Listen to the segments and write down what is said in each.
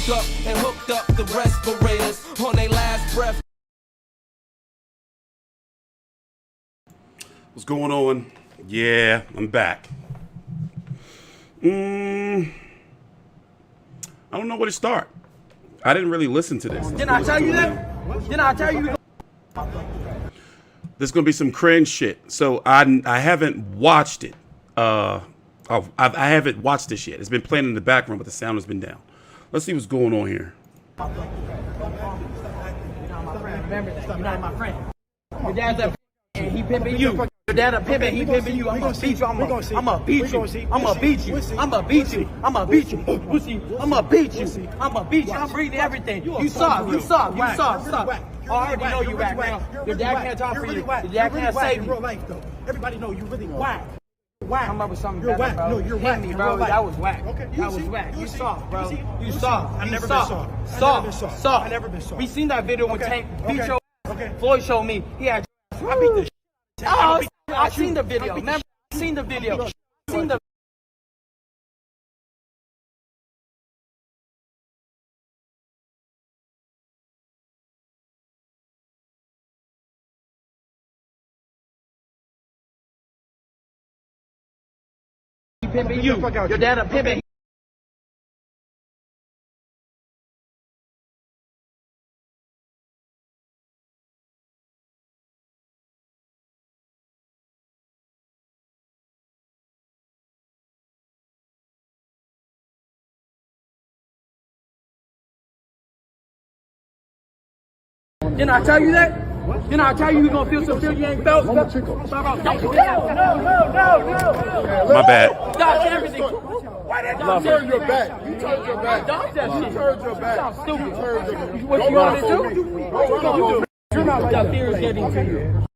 woke up and hooked up the respirators on their last breath. What's going on? Yeah, I'm back. I don't know where to start. I didn't really listen to this. Didn't I tell you that? Didn't I tell you? There's gonna be some cringe shit. So I haven't watched it. I haven't watched this yet. It's been playing in the background, but the sound has been down. Let's see what's going on here. Remember that. You're not my friend. Your dad's a and he pimping you. Your dad a pimp and he pimping you. I'm gonna beat you. I'm gonna beat you. I'm gonna beat you. I'm gonna beat you. I'm gonna beat you. I'm gonna beat you. I'm gonna beat you. I'm reading everything. You soft. You soft. You soft. I already know you whack now. Your dad can't talk for you. Your dad can't save you. Everybody know you really whack. Whack. I remember something You're better, whack. bro. No, you're Hit whack. me, bro. That was whack. Okay. That was whack. You soft, bro. You soft. I've never been soft. Soft. I've never been soft. We seen that video when Tank beat your ass. Okay. Floyd showed me. He had. I beat the shit. Oh, I seen the video. Remember? I seen the video. Seen the. Pimping you. Your dad a pimping. Didn't I tell you that? Didn't I tell you you're gonna feel some shit you ain't felt? No. My bad. Dodge everything. Why did you turn your back? You turned your back. Dodge that shit. You turned your back. Sounds stupid. What you want me to do? You're not like That fear is getting to you.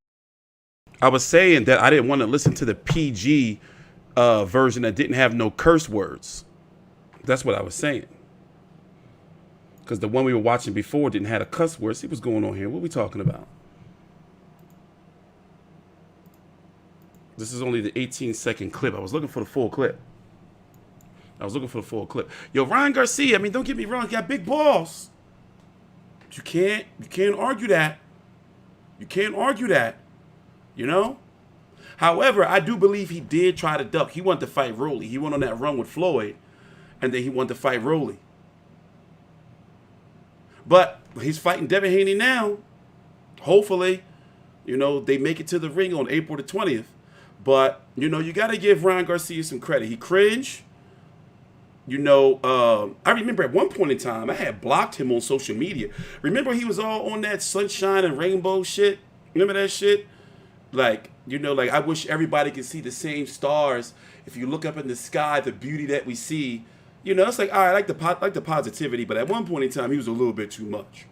I was saying that I didn't want to listen to the PG version that didn't have no curse words. That's what I was saying. Because the one we were watching before didn't have a cuss word. See what's going on here. What are we talking about? This is only the 18-second clip. I was looking for the full clip. Yo, Ryan Garcia, I mean, don't get me wrong, he got big balls. But you can't argue that. You can't argue that. You know? However, I do believe he did try to duck. He wanted to fight Rolly. He went on that run with Floyd, and then he wanted to fight Rolly. But he's fighting Devin Haney now. Hopefully, you know, they make it to the ring on April the 20th. But, you know, you got to give Ryan Garcia some credit. He cringed. You know, I remember at one point in time, I had blocked him on social media. Remember he was all on that sunshine and rainbow shit? Remember that shit? Like, you know, like, I wish everybody could see the same stars. If you look up in the sky, the beauty that we see. You know, it's like, all right, I like the positivity, but at one point in time, he was a little bit too much.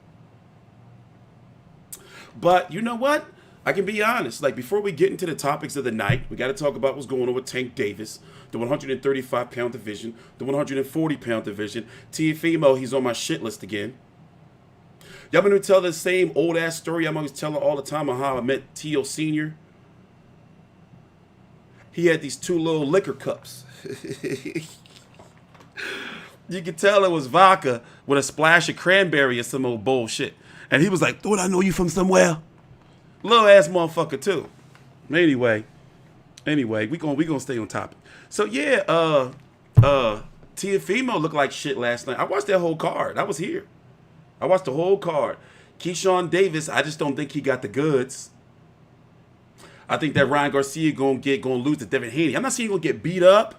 But you know what? I can be honest. Like, before we get into the topics of the night, we got to talk about what's going on with Tank Davis, the 135-pound division, the 140-pound division. Teofimo, he's on my shit list again. Y'all been to tell the same old-ass story I'm always telling all the time on how I met Teo Sr.? He had these two little liquor cups. You could tell it was vodka with a splash of cranberry or some old bullshit. And he was like, "Thought I know you from somewhere." Little ass motherfucker too. Anyway, we gonna stay on topic. So yeah, Teofimo looked like shit last night. I watched that whole card. I was here. I watched the whole card. Keyshawn Davis, I just don't think he got the goods. I think that Ryan Garcia gonna lose to Devin Haney. I'm not saying he's gonna get beat up.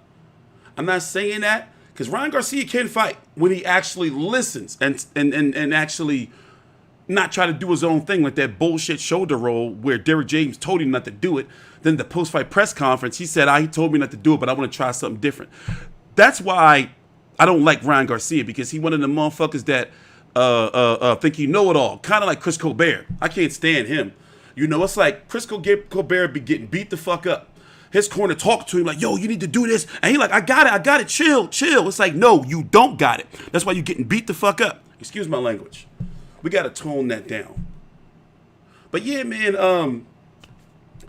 I'm not saying that. Because Ryan Garcia can fight when he actually listens and actually not try to do his own thing, like that bullshit shoulder roll where Derrick James told him not to do it. Then the post-fight press conference, he said, he told me not to do it, but I want to try something different. That's why I don't like Ryan Garcia, because he one of the motherfuckers that think you know it all. Kind of like Chris Colbert. I can't stand him. You know, it's like Chris Colbert be getting beat the fuck up. His corner talked to him like, "Yo, you need to do this." And he like, I got it, chill. It's like, no, you don't got it. That's why you're getting beat the fuck up. Excuse my language. We got to tone that down. But yeah, man,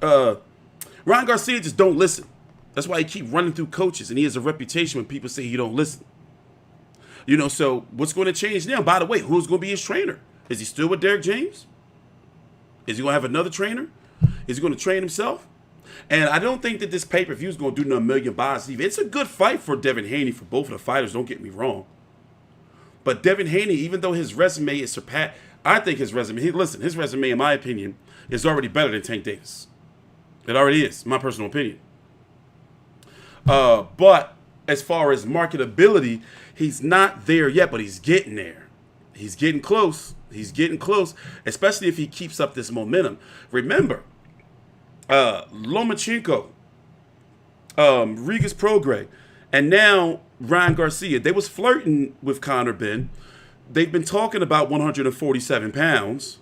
Ryan Garcia just don't listen. That's why he keep running through coaches, and he has a reputation when people say he don't listen. You know, so what's going to change now? By the way, who's going to be his trainer? Is he still with Derek James? Is he going to have another trainer? Is he going to train himself? And I don't think that this pay-per-view is going to do no million buys. It's a good fight for Devin Haney, for both of the fighters, don't get me wrong. But Devin Haney, even though his resume is surpassed, I think his resume, his resume, in my opinion, is already better than Tank Davis. It already is, my personal opinion. But as far as marketability, he's not there yet, but he's getting there. He's getting close. He's getting close, especially if he keeps up this momentum. Remember, Lomachenko, Regis Prograis, and now Ryan Garcia, they was flirting with Conor Ben. They've been talking about 147 pounds,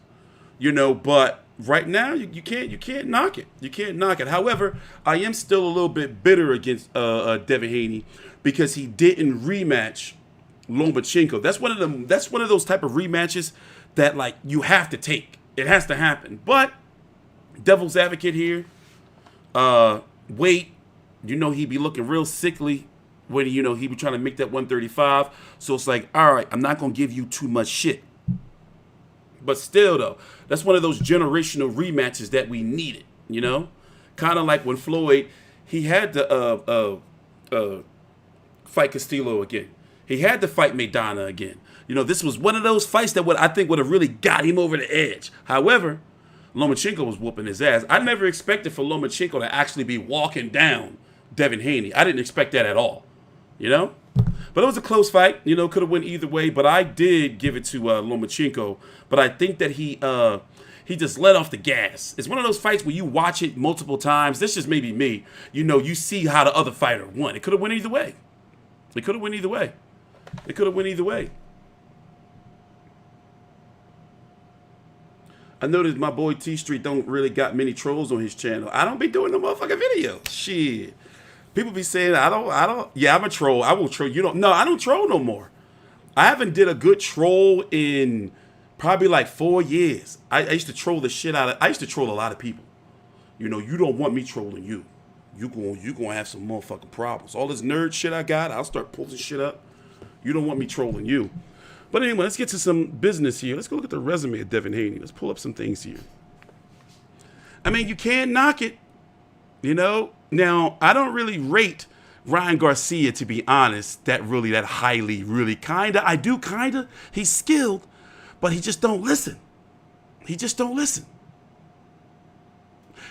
you know, but right now you can't knock it. You can't knock it. However, I am still a little bit bitter against Devin Haney because he didn't rematch Lomachenko. That's one of those type of rematches that, like, you have to take. It has to happen. But devil's advocate here, weight, you know, he'd be looking real sickly when, you know, he be trying to make that 135. So it's like, all right, I'm not going to give you too much shit. But still, though, that's one of those generational rematches that we needed, you know? Kind of like when Floyd, he had to fight Castillo again. He had to fight Maidana again. You know, this was one of those fights that I think would have really got him over the edge. However, Lomachenko was whooping his ass. I never expected for Lomachenko to actually be walking down Devin Haney. I didn't expect that at all, you know? But it was a close fight. You know, could have went either way. But I did give it to Lomachenko. But I think that he just let off the gas. It's one of those fights where you watch it multiple times. This just maybe me. You know, you see how the other fighter won. It could have went either way. It could have went either way. It could have went either way. I noticed my boy TstreeT don't really got many trolls on his channel. I don't be doing no motherfucking videos. Shit. People be saying, yeah, I'm a troll. I will troll. No, I don't troll no more. I haven't did a good troll in probably like 4 years. I used to troll the shit out of, I used to troll a lot of people. You know, you don't want me trolling you. You gonna have some motherfucking problems. All this nerd shit I got, I'll start pulling shit up. You don't want me trolling you. But anyway, let's get to some business here. Let's go look at the resume of Devin Haney. Let's pull up some things here. I mean, you can't knock it, you know? Now, I don't really rate Ryan Garcia, to be honest, that highly, really kinda. I do kinda. He's skilled, but he just don't listen. He just don't listen.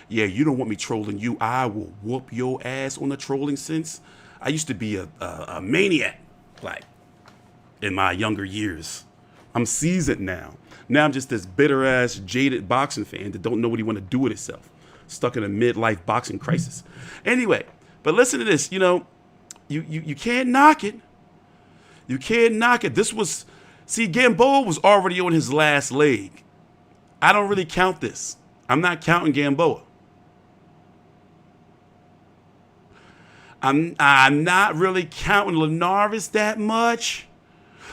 Yeah, you don't want me trolling you. I will whoop your ass on the trolling sense. I used to be a maniac, like, in my younger years. I'm seasoned now. Now I'm just this bitter-ass, jaded boxing fan that don't know what he want to do with himself. Stuck in a midlife boxing crisis. Anyway, but listen to this. You know, you can't knock it. You can't knock it. See, Gamboa was already on his last leg. I don't really count this. I'm not counting Gamboa. I'm not really counting Linares that much.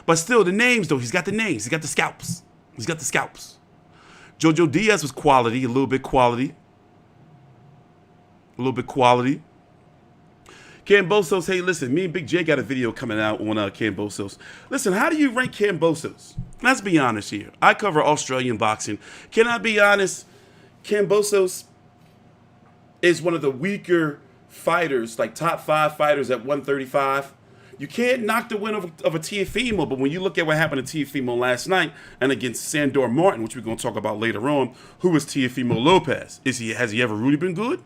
But still, the names, though, he's got the names. He's got the scalps. He's got the scalps. Jojo Diaz was quality, a little bit quality. A little bit quality. Kambosos, hey, listen, me and Big J got a video coming out on Kambosos. Listen, how do you rank Kambosos? Let's be honest here. I cover Australian boxing. Can I be honest? Kambosos is one of the weaker fighters, like top 5 fighters at 135. You can't knock the win of a Teofimo, but when you look at what happened to Teofimo last night and against Sandor Martin, which we're going to talk about later on, who is Teofimo Lopez? Has he ever really been good?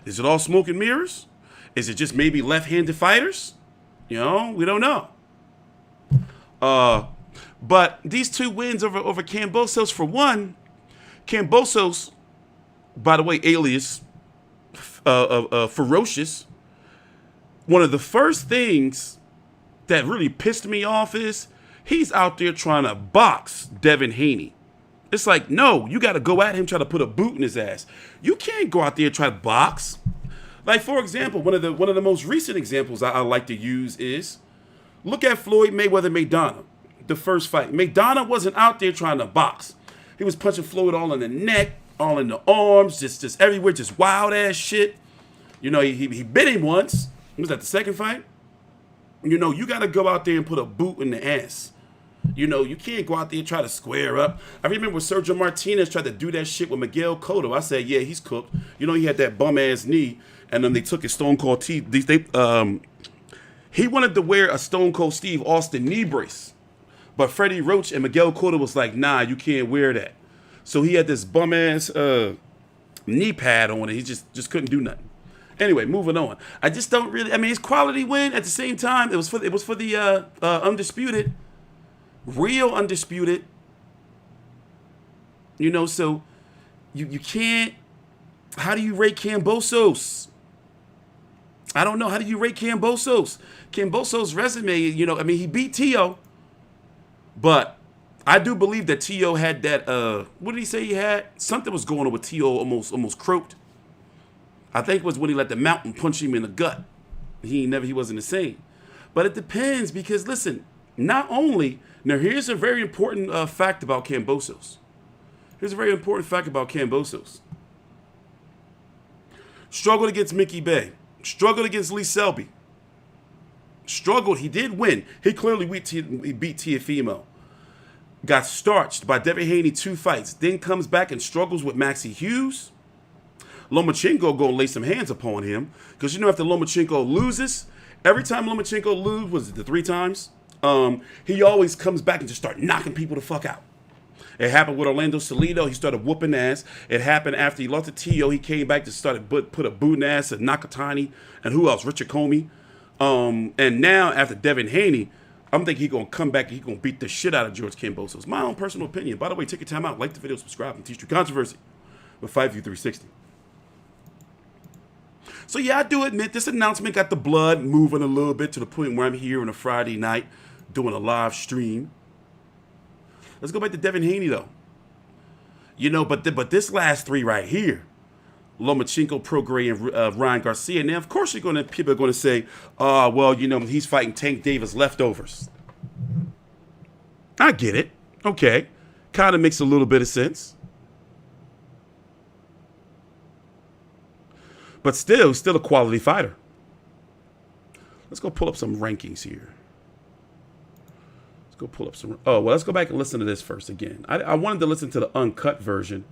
Is it all smoke and mirrors? Is it just maybe left-handed fighters? You know, we don't know. But these 2 wins over Kambosos, for one, Kambosos, by the way, alias Ferocious, one of the first things that really pissed me off is he's out there trying to box Devin Haney. It's like, no, you got to go at him, try to put a boot in his ass. You can't go out there and try to box. Like, for example, one of the most recent examples I like to use is, look at Floyd Mayweather-Maidana, the first fight. Maidana wasn't out there trying to box. He was punching Floyd all in the neck, all in the arms, just everywhere, just wild-ass shit. You know, he bit him once. Was that the second fight? You know, you got to go out there and put a boot in the ass. You know, you can't go out there and try to square up. I remember when Sergio Martinez tried to do that shit with Miguel Cotto. I said, yeah, he's cooked. You know, he had that bum-ass knee, and then they took his Stone Cold teeth. He wanted to wear a Stone Cold Steve Austin knee brace. But Freddie Roach and Miguel Cotto was like, nah, you can't wear that. So he had this bum-ass knee pad on it. He just couldn't do nothing. Anyway, moving on. I just don't really, I mean, it's quality win. At the same time, it was for the undisputed. Real undisputed. You know, so you can't, how do you rate Kambosos? I don't know. How do you rate Kambosos? Kambosos' resume, you know, I mean, he beat Tszyu, but I do believe that Tszyu had that, what did he say he had? Something was going on with Tszyu, almost croaked. I think it was when he let the mountain punch him in the gut. He wasn't the same. But it depends because, listen, not only, now here's a very important fact about Kambosos. Here's a very important fact about Kambosos. Struggled against Mickey Bay. Struggled against Lee Selby. Struggled. He did win. He clearly beat Teofimo. Got starched by Devin Haney 2 fights. Then comes back and struggles with Maxie Hughes. Lomachenko gonna lay some hands upon him. Because you know after Lomachenko loses, every time Lomachenko loses, was it the 3 times? He always comes back and just start knocking people the fuck out. It happened with Orlando Salido. He started whooping ass. It happened after he lost to Tszyu. He came back to start put a boot in ass at Nakatani. And who else? Richard Comey. And now after Devin Haney, I'm thinking he's going to come back and he's going to beat the shit out of George Kambosos. My own personal opinion. By the way, take your time out. Like the video, subscribe, and TstreeT Controversy with 5U360. So yeah, I do admit this announcement got the blood moving a little bit to the point where I'm here on a Friday night doing a live stream. Let's go back to Devin Haney, though. You know, but this last 3 right here, Lomachenko, Prograis, and Ryan Garcia. Now, of course, people are going to say, well, you know, he's fighting Tank Davis leftovers. I get it. Okay. Kind of makes a little bit of sense. But still a quality fighter. Let's go pull up some rankings here. Let's go pull up some. Oh, well, let's go back and listen to this first again. I wanted to listen to the uncut version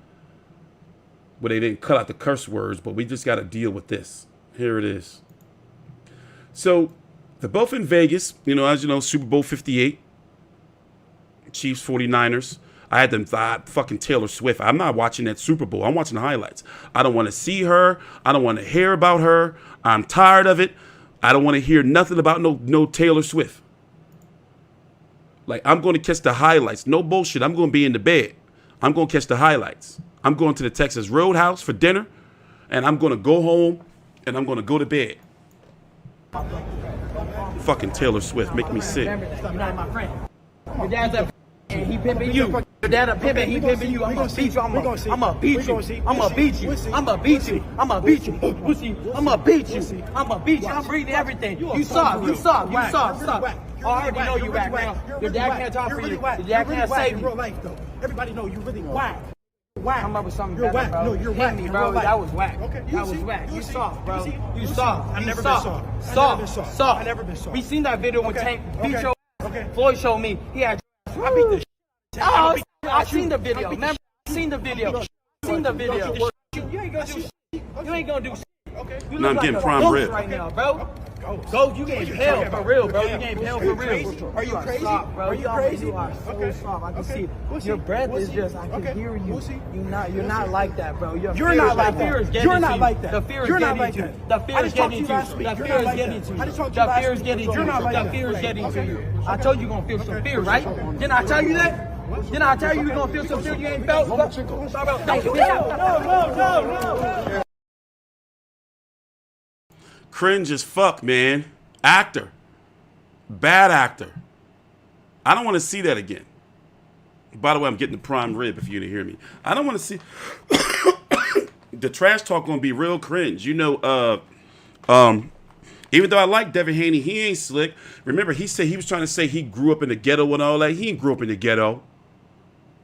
where they didn't cut out the curse words, but we just got to deal with this. Here it is. So they're both in Vegas, you know, as you know, Super Bowl 58, Chiefs 49ers. I had them fucking Taylor Swift. I'm not watching that Super Bowl. I'm watching the highlights. I don't want to see her. I don't want to hear about her. I'm tired of it. I don't want to hear nothing about no Taylor Swift. Like, I'm going to catch the highlights. No bullshit. I'm going to be in the bed. I'm going to catch the highlights. I'm going to the Texas Roadhouse for dinner, and I'm going to go home, and I'm going to go to bed. Fucking Taylor Swift make me sick. You're not my friend. Your dad's a and he pimping you. Your dad a pimping, he pimping you. I'm gonna beat you. I'm gonna beat you. I'm gonna beat you. I'm gonna beat you. I'm gonna beat you. I'm gonna beat you. I'm gonna beat you. I'm reading everything. You soft. You soft. You soft. Stop. I already know you whack now. Your dad can't talk for you. Your dad can't save you. Everybody know you really whack. Whack. I'm up with something better, bro. No, you're whack, me, bro. That was whack. Okay. That was whack. You soft, bro. You soft. I've never been soft. Soft. I've never been soft. We seen that video when Tank beat your ass. Okay. Floyd showed me. He had. I beat the shit. Oh, I seen the video. Remember? I seen the video. Seen the video. You ain't gonna do shit. You ain't gonna do shit. Okay. You No, I'm look getting like prime a rib. right now, bro. Go, you getting hell for real, bro. You getting hell for real. Are you crazy? Soft, bro. Are you crazy? You are so soft. I can see it. Pussy. Your breath is Pussy. just. I can Okay. hear you. Pussy. You're not like that, bro. You're not like that. The fear is getting You're to not you. like that. The fear is You're not getting like to you. that. The fear I is just talked to getting you to you. last week. The You're fear not is like getting that. to you. I just talked to you The last fear is week. getting to You're you. not like The that. fear is getting to you. Okay. I told you gonna feel some fear, right? Didn't I tell you that? Didn't I tell you gonna feel some fear you ain't felt? No. Cringe as fuck, man. Actor. Bad actor. I don't want to see that again. By the way, I'm getting the prime rib if you didn't hear me. I don't want to see... The trash talk going to be real cringe. You know, even though I like Devin Haney, he ain't slick. Remember, he said he was trying to say he grew up in the ghetto and all that. He ain't grew up in the ghetto.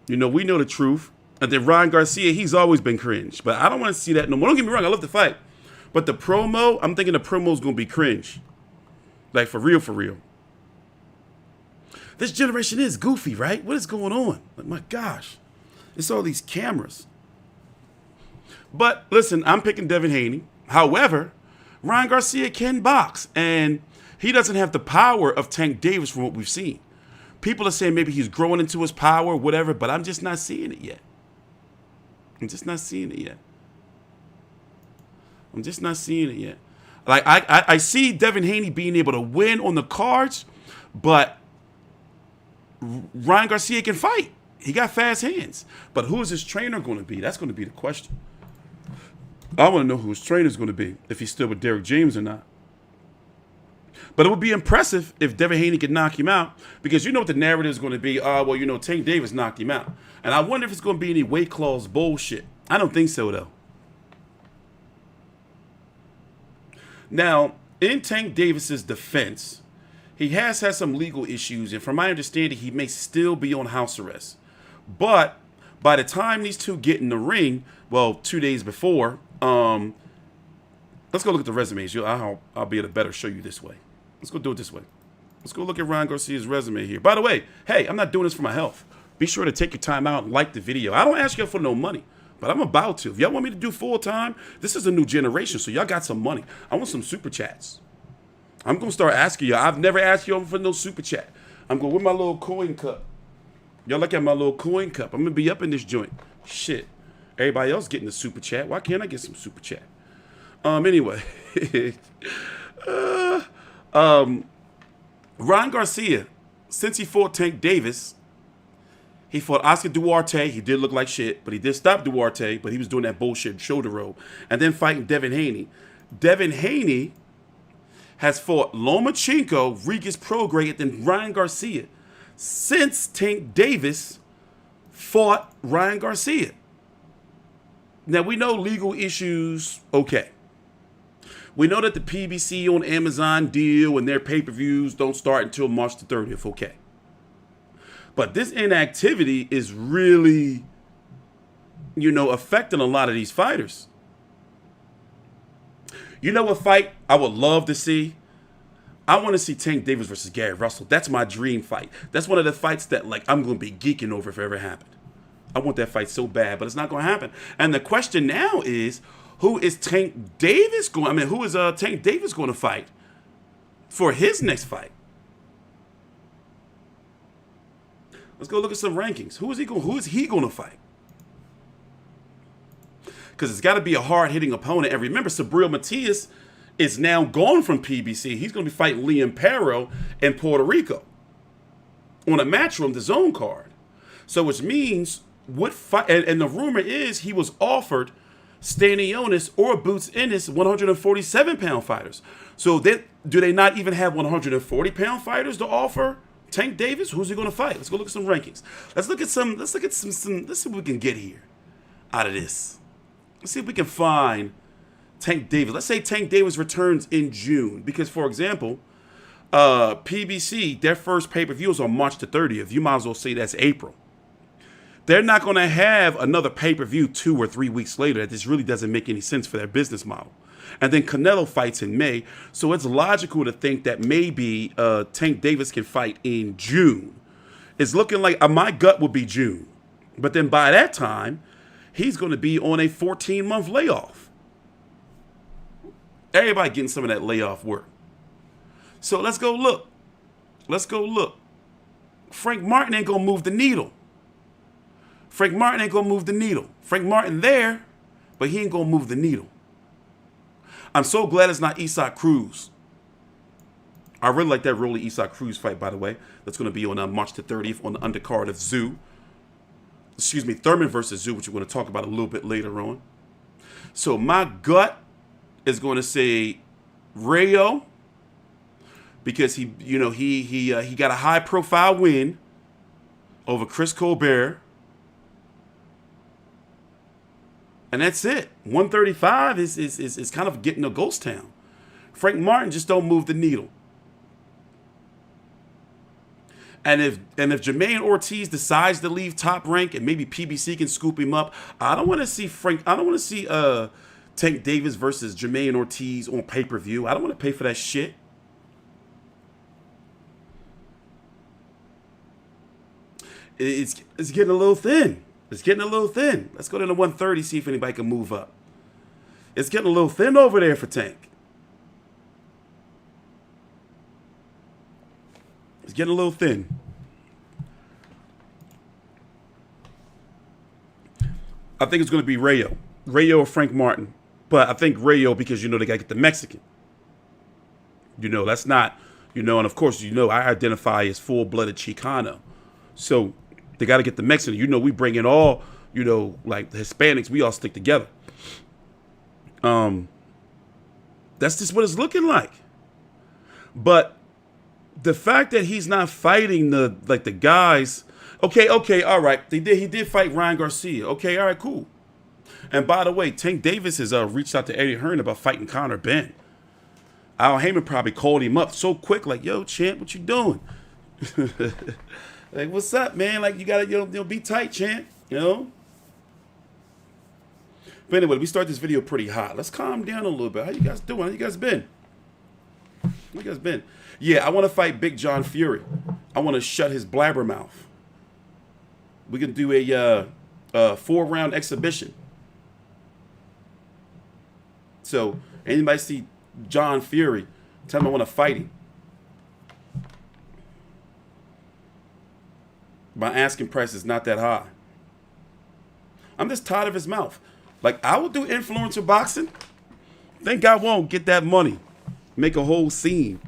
You know, we know the truth. And then Ryan Garcia, he's always been cringe. But I don't want to see that no more. Don't get me wrong, I love the fight. But the promo, I'm thinking the promo is going to be cringe. Like, for real, for real. This generation is goofy, right? What is going on? Like, my gosh. It's all these cameras. But, listen, I'm picking Devin Haney. However, Ryan Garcia can box, and he doesn't have the power of Tank Davis from what we've seen. People are saying maybe he's growing into his power, whatever, but I'm just not seeing it yet. I'm just not seeing it yet. I'm just not seeing it yet. Like, I see Devin Haney being able to win on the cards, but Ryan Garcia can fight. He got fast hands. But who is his trainer going to be? That's going to be the question. I want to know who his trainer is going to be, if he's still with Derek James or not. But it would be impressive if Devin Haney could knock him out, because you know what the narrative is going to be. Well, you know, Tank Davis knocked him out. And I wonder if it's going to be any weight clause bullshit. I don't think so, though. Now, in Tank Davis's defense, he has had some legal issues, and from my understanding, he may still be on house arrest. But by the time these two get in the ring, well, 2 days before, let's go look at the resumes. I'll be able to better show you this way. Let's go do it this way. Let's go look at Ryan Garcia's resume here. By the way, hey, I'm not doing this for my health. Be sure to take your time out and like the video. I don't ask y'all for no money, but I'm about to. If y'all want me to do full time, this is a new generation, so y'all got some money. I want some super chats. I'm going to start asking y'all. I've never asked y'all for no super chat. I'm going with my little coin cup. Y'all look at my little coin cup. I'm going to be up in this joint. Shit. Everybody else getting the super chat. Why can't I get some super chat? Anyway. Ryan Garcia, since he fought Tank Davis, he fought Oscar Duarte. He did look like shit, but he did stop Duarte, but he was doing that bullshit shoulder roll. And then fighting Devin Haney. Devin Haney has fought Lomachenko, Regis Prograis, and then Ryan Garcia since Tank Davis fought Ryan Garcia. Now, we know legal issues, okay. We know that the PBC on Amazon deal and their pay-per-views don't start until March the 30th, okay. But this inactivity is really, you know, affecting a lot of these fighters. You know what fight I would love to see? I want to see Tank Davis versus Gary Russell. That's my dream fight. That's one of the fights that, like, I'm going to be geeking over if it ever happened. I want that fight so bad, but it's not going to happen. And the question now is, who is Tank Davis going? I mean, who is Tank Davis going to fight for his next fight? Let's go look at some rankings. Who is he going to fight? Because it's got to be a hard-hitting opponent. And remember, Subriel Matias is now gone from PBC. He's going to be fighting Liam Perro in Puerto Rico on a Matchroom DAZN card. So which means what fight? And the rumor is he was offered Stanionis or Boots Ennis 147-pound fighters. So do they not even have 140-pound fighters to offer Tank Davis? Who's he going to fight? Let's go look at some rankings. Let's see what we can get here out of this. Let's see if we can find Tank Davis. Let's say Tank Davis returns in June. Because, for example, PBC, their first pay-per-view is on March the 30th. You might as well say that's April. They're not going to have another pay-per-view 2 or 3 weeks later. This really doesn't make any sense for their business model. And then Canelo fights in May. So it's logical to think that maybe Tank Davis can fight in June. It's looking like my gut would be June. But then by that time, he's going to be on a 14-month layoff. Everybody getting some of that layoff work. So let's go look. Let's go look. Frank Martin ain't going to move the needle. Frank Martin ain't going to move the needle. Frank Martin there, but he ain't going to move the needle. I'm so glad it's not Isaac Cruz. I really like that Rolly Isaac Cruz fight, by the way. That's going to be on March the 30th on the undercard of Tszyu. Excuse me, Thurman versus Tszyu, which we're going to talk about a little bit later on. So my gut is going to say Rayo, because he got a high profile win over Chris Colbert. And that's it. 135 is kind of getting a ghost town. Frank Martin just don't move the needle. And if Jamaine Ortiz decides to leave Top Rank and maybe PBC can scoop him up, I don't want to see Tank Davis versus Jamaine Ortiz on pay-per-view. I don't want to pay for that shit. it's getting a little thin. It's getting a little thin. Let's go to the 130, see if anybody can move up. It's getting a little thin over there for Tank. It's getting a little thin. I think it's going to be Rayo or Frank Martin. But I think Rayo because, they got to get the Mexican. That's not, and of course, I identify as full-blooded Chicano. So they got to get the Mexican. We bring in all, like the Hispanics, we all stick together. That's just what it's looking like. But the fact that he's not fighting the guys, okay, all right. He did fight Ryan Garcia. Okay, all right, cool. And by the way, Tank Davis has reached out to Eddie Hearn about fighting Conor Benn. Al Heyman probably called him up so quick, like, yo, champ, what you doing? Like, what's up, man? Like, you gotta, be tight, champ, But anyway, we start this video pretty hot. Let's calm down a little bit. How you guys doing? How you guys been? Yeah, I want to fight Big John Fury. I want to shut his blabbermouth. We can do a 4-round exhibition. So, anybody see John Fury, tell him I want to fight him. My asking price is not that high. I'm just tired of his mouth. Like, I will do influencer boxing. Think I won't get that money. Make a whole scene.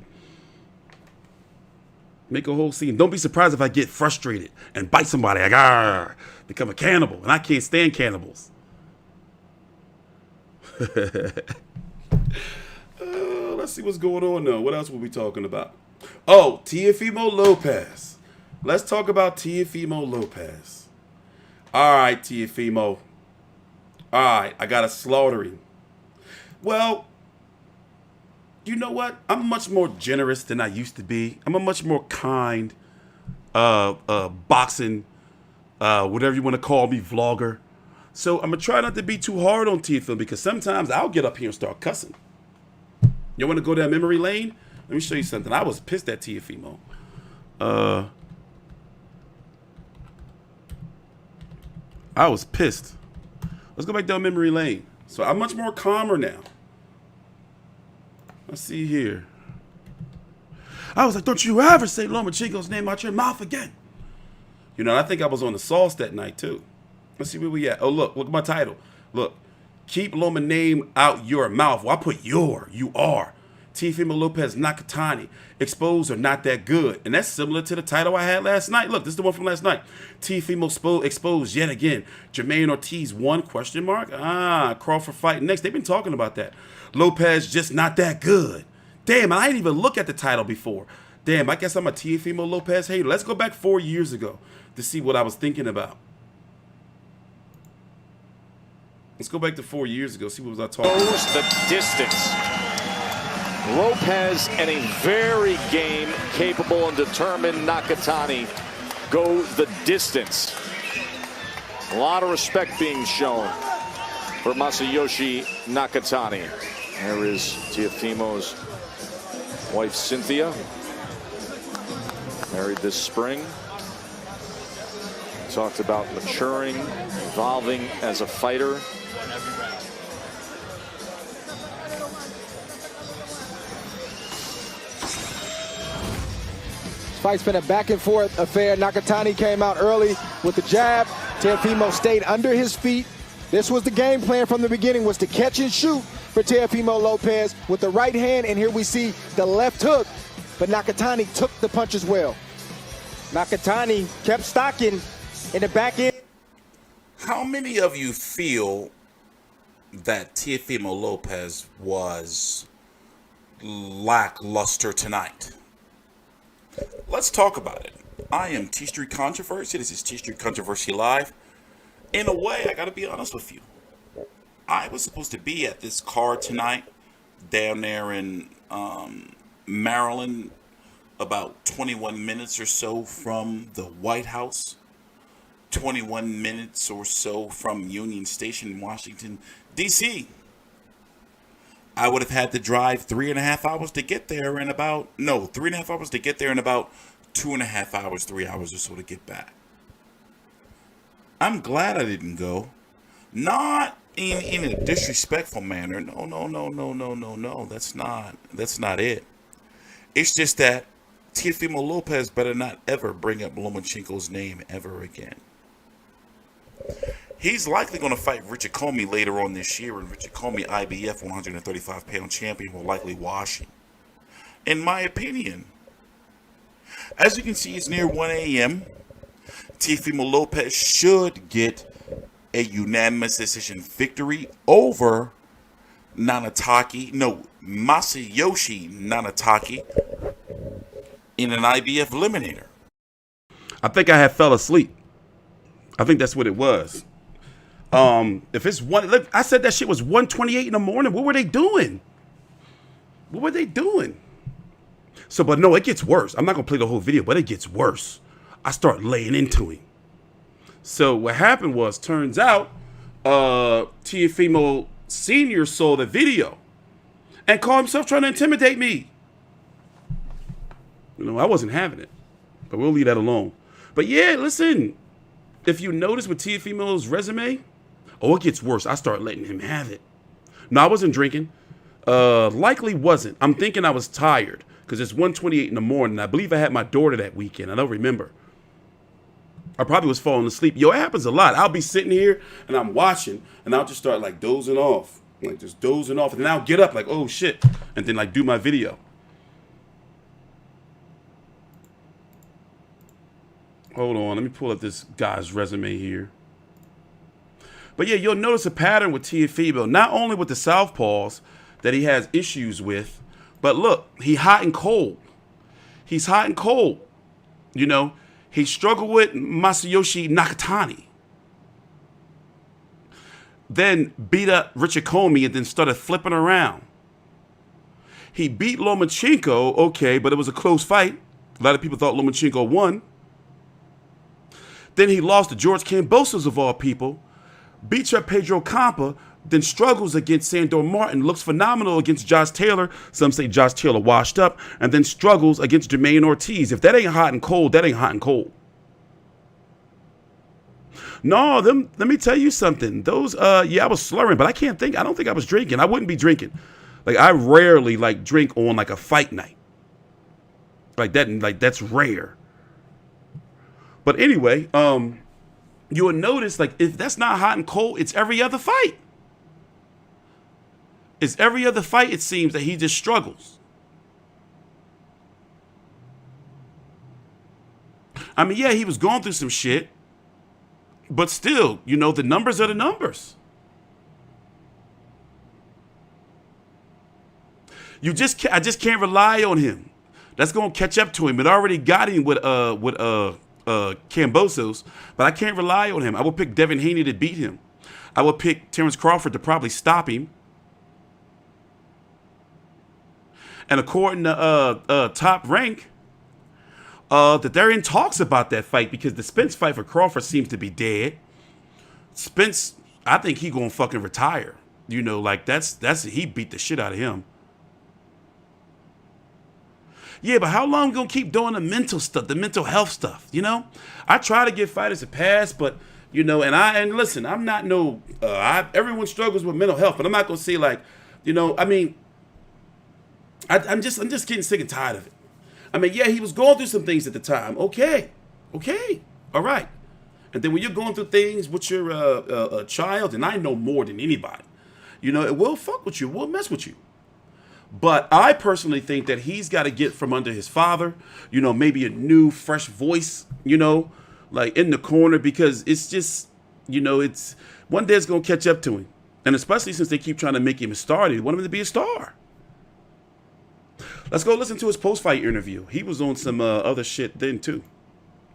Don't be surprised if I get frustrated and bite somebody. Like, become a cannibal. And I can't stand cannibals. Let's see what's going on now. What else were we talking about? Oh, Teofimo Lopez. Let's talk about Teofimo Lopez. All right, Teofimo. All right, I got to slaughter him. Well, you know what? I'm much more generous than I used to be. I'm a much more kind, boxing, whatever you want to call me, vlogger. So I'm going to try not to be too hard on Teofimo because sometimes I'll get up here and start cussing. You want to go down memory lane? Let me show you something. I was pissed at Teofimo. I was pissed. Let's go back down memory lane. So I'm much more calmer now. Let's see here. I was like, don't you ever say Lomachenko's name out your mouth again. I think I was on the sauce that night too. Let's see where we at. Oh, look at my title. Look, keep Loma name out your mouth. Well, I put you are. Teofimo Lopez Nakatani, exposed or not that good. And that's similar to the title I had last night. Look, this is the one from last night. Teofimo exposed yet again. Jamaine Ortiz won, ? Crawford fight next. They've been talking about that. Lopez just not that good. Damn, I didn't even look at the title before. Damn, I guess I'm a Teofimo Lopez hater. Let's go back 4 years ago to see what I was thinking about. Let's go back to 4 years ago, see what was I talking about. The distance. Lopez and a very game capable and determined Nakatani go the distance. A lot of respect being shown for Masayoshi Nakatani. There is Teofimo's wife Cynthia, married this spring. Talked about maturing, evolving as a fighter. Fight's been a back and forth affair. Nakatani came out early with the jab. Teofimo stayed under his feet. This was the game plan from the beginning, was to catch and shoot for Teofimo Lopez with the right hand, and here we see the left hook, but Nakatani took the punches well. Nakatani kept stocking in the back end. How many of you feel that Teofimo Lopez was lackluster tonight? Let's talk about it. I am TstreeT Controversy. This is TstreeT Controversy Live. In a way, I got to be honest with you. I was supposed to be at this card tonight down there in Maryland, about 21 minutes or so from the White House, 21 minutes or so from Union Station in Washington, D.C. I would have had to drive 3.5 hours to get there and about, 3.5 hours to get there and about 2.5 hours, 3 hours or so to get back. I'm glad I didn't go. Not in a disrespectful manner. No. That's not it. It's just that Teofimo Lopez better not ever bring up Lomachenko's name ever again. He's likely going to fight Richard Comey later on this year, and Richard Comey, IBF 135-pound champion, will likely wash him. In my opinion, as you can see, it's near 1 a.m. Teofimo Lopez should get a unanimous decision victory over Masayoshi Nanatake in an IBF eliminator. I think I had fell asleep. I think that's what it was. If it's one, I said that shit was 1:28 in the morning. What were they doing? So, but no, it gets worse. I'm not gonna play the whole video, but it gets worse. I start laying into him. So what happened was, turns out, Teofimo Sr. saw the video and called himself trying to intimidate me. You know, I wasn't having it, but we'll leave that alone. But yeah, listen, if you notice with Teofimo's resume, it gets worse. I start letting him have it. No, I wasn't drinking. Likely wasn't. I'm thinking I was tired because it's 1:28 in the morning. I believe I had my daughter that weekend. I don't remember. I probably was falling asleep. Yo, it happens a lot. I'll be sitting here and I'm watching and I'll just start like dozing off. Like just dozing off. And then I'll get up like, oh shit. And then like do my video. Hold on. Let me pull up this guy's resume here. But yeah, you'll notice a pattern with Teofimo. Not only with the southpaws that he has issues with, but look, he's hot and cold. He's hot and cold. You know, he struggled with Masayoshi Nakatani. Then beat up Richard Comey and then started flipping around. He beat Lomachenko, okay, but it was a close fight. A lot of people thought Lomachenko won. Then he lost to George Kambosos of all people. Beats up Pedro Campa, then struggles against Sandor Martin, looks phenomenal against Josh Taylor. Some say Josh Taylor washed up, and then struggles against Jamaine Ortiz. If that ain't hot and cold, that ain't hot and cold. No, let me tell you something. Those, I was slurring, but I don't think I was drinking. I wouldn't be drinking. Like, I rarely, like, drink on, like, a fight night. Like, that's rare. But anyway, you will notice, like, if that's not hot and cold, it's every other fight. It's every other fight, it seems, that he just struggles. I mean, yeah, he was going through some shit. But still, you know, the numbers are the numbers. I just can't rely on him. That's going to catch up to him. It already got him with Kambosos, but I can't rely on him. I will pick Devin Haney to beat him. I will pick Terrence Crawford to probably stop him. And according to Top Rank, that they're in talks about that fight because the Spence fight for Crawford seems to be dead. Spence, I think he gonna fucking retire. You know, like he beat the shit out of him. Yeah, but how long we gonna keep doing the mental stuff, the mental health stuff? You know, I try to give fighters a pass, but you know, and listen, I'm not no. Everyone struggles with mental health, but I'm not gonna say like, you know, I mean, I'm just getting sick and tired of it. I mean, yeah, he was going through some things at the time. Okay, all right. And then when you're going through things with your child, and I know more than anybody, you know, it will fuck with you, it will mess with you. But I personally think that he's got to get from under his father, you know, maybe a new, fresh voice, you know, like in the corner, because it's just, you know, it's one day it's going to catch up to him. And especially since they keep trying to make him a star, they want him to be a star. Let's go listen to his post-fight interview. He was on some other shit then, too.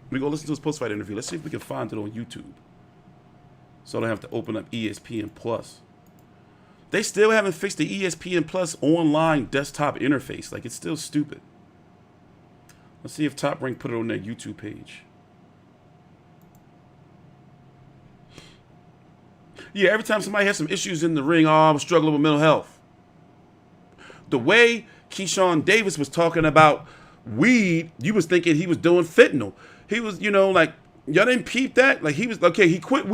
We go listen to his post-fight interview. Let's see if we can find it on YouTube. So I don't have to open up ESPN Plus. They still haven't fixed the ESPN Plus online desktop interface. Like, it's still stupid. Let's see if Top Rank put it on their YouTube page. Yeah, every time somebody has some issues in the ring, I'm struggling with mental health. The way Keyshawn Davis was talking about weed, you was thinking he was doing fentanyl. He was, you know, like, Y'all didn't peep that? Like, he was, okay, he quit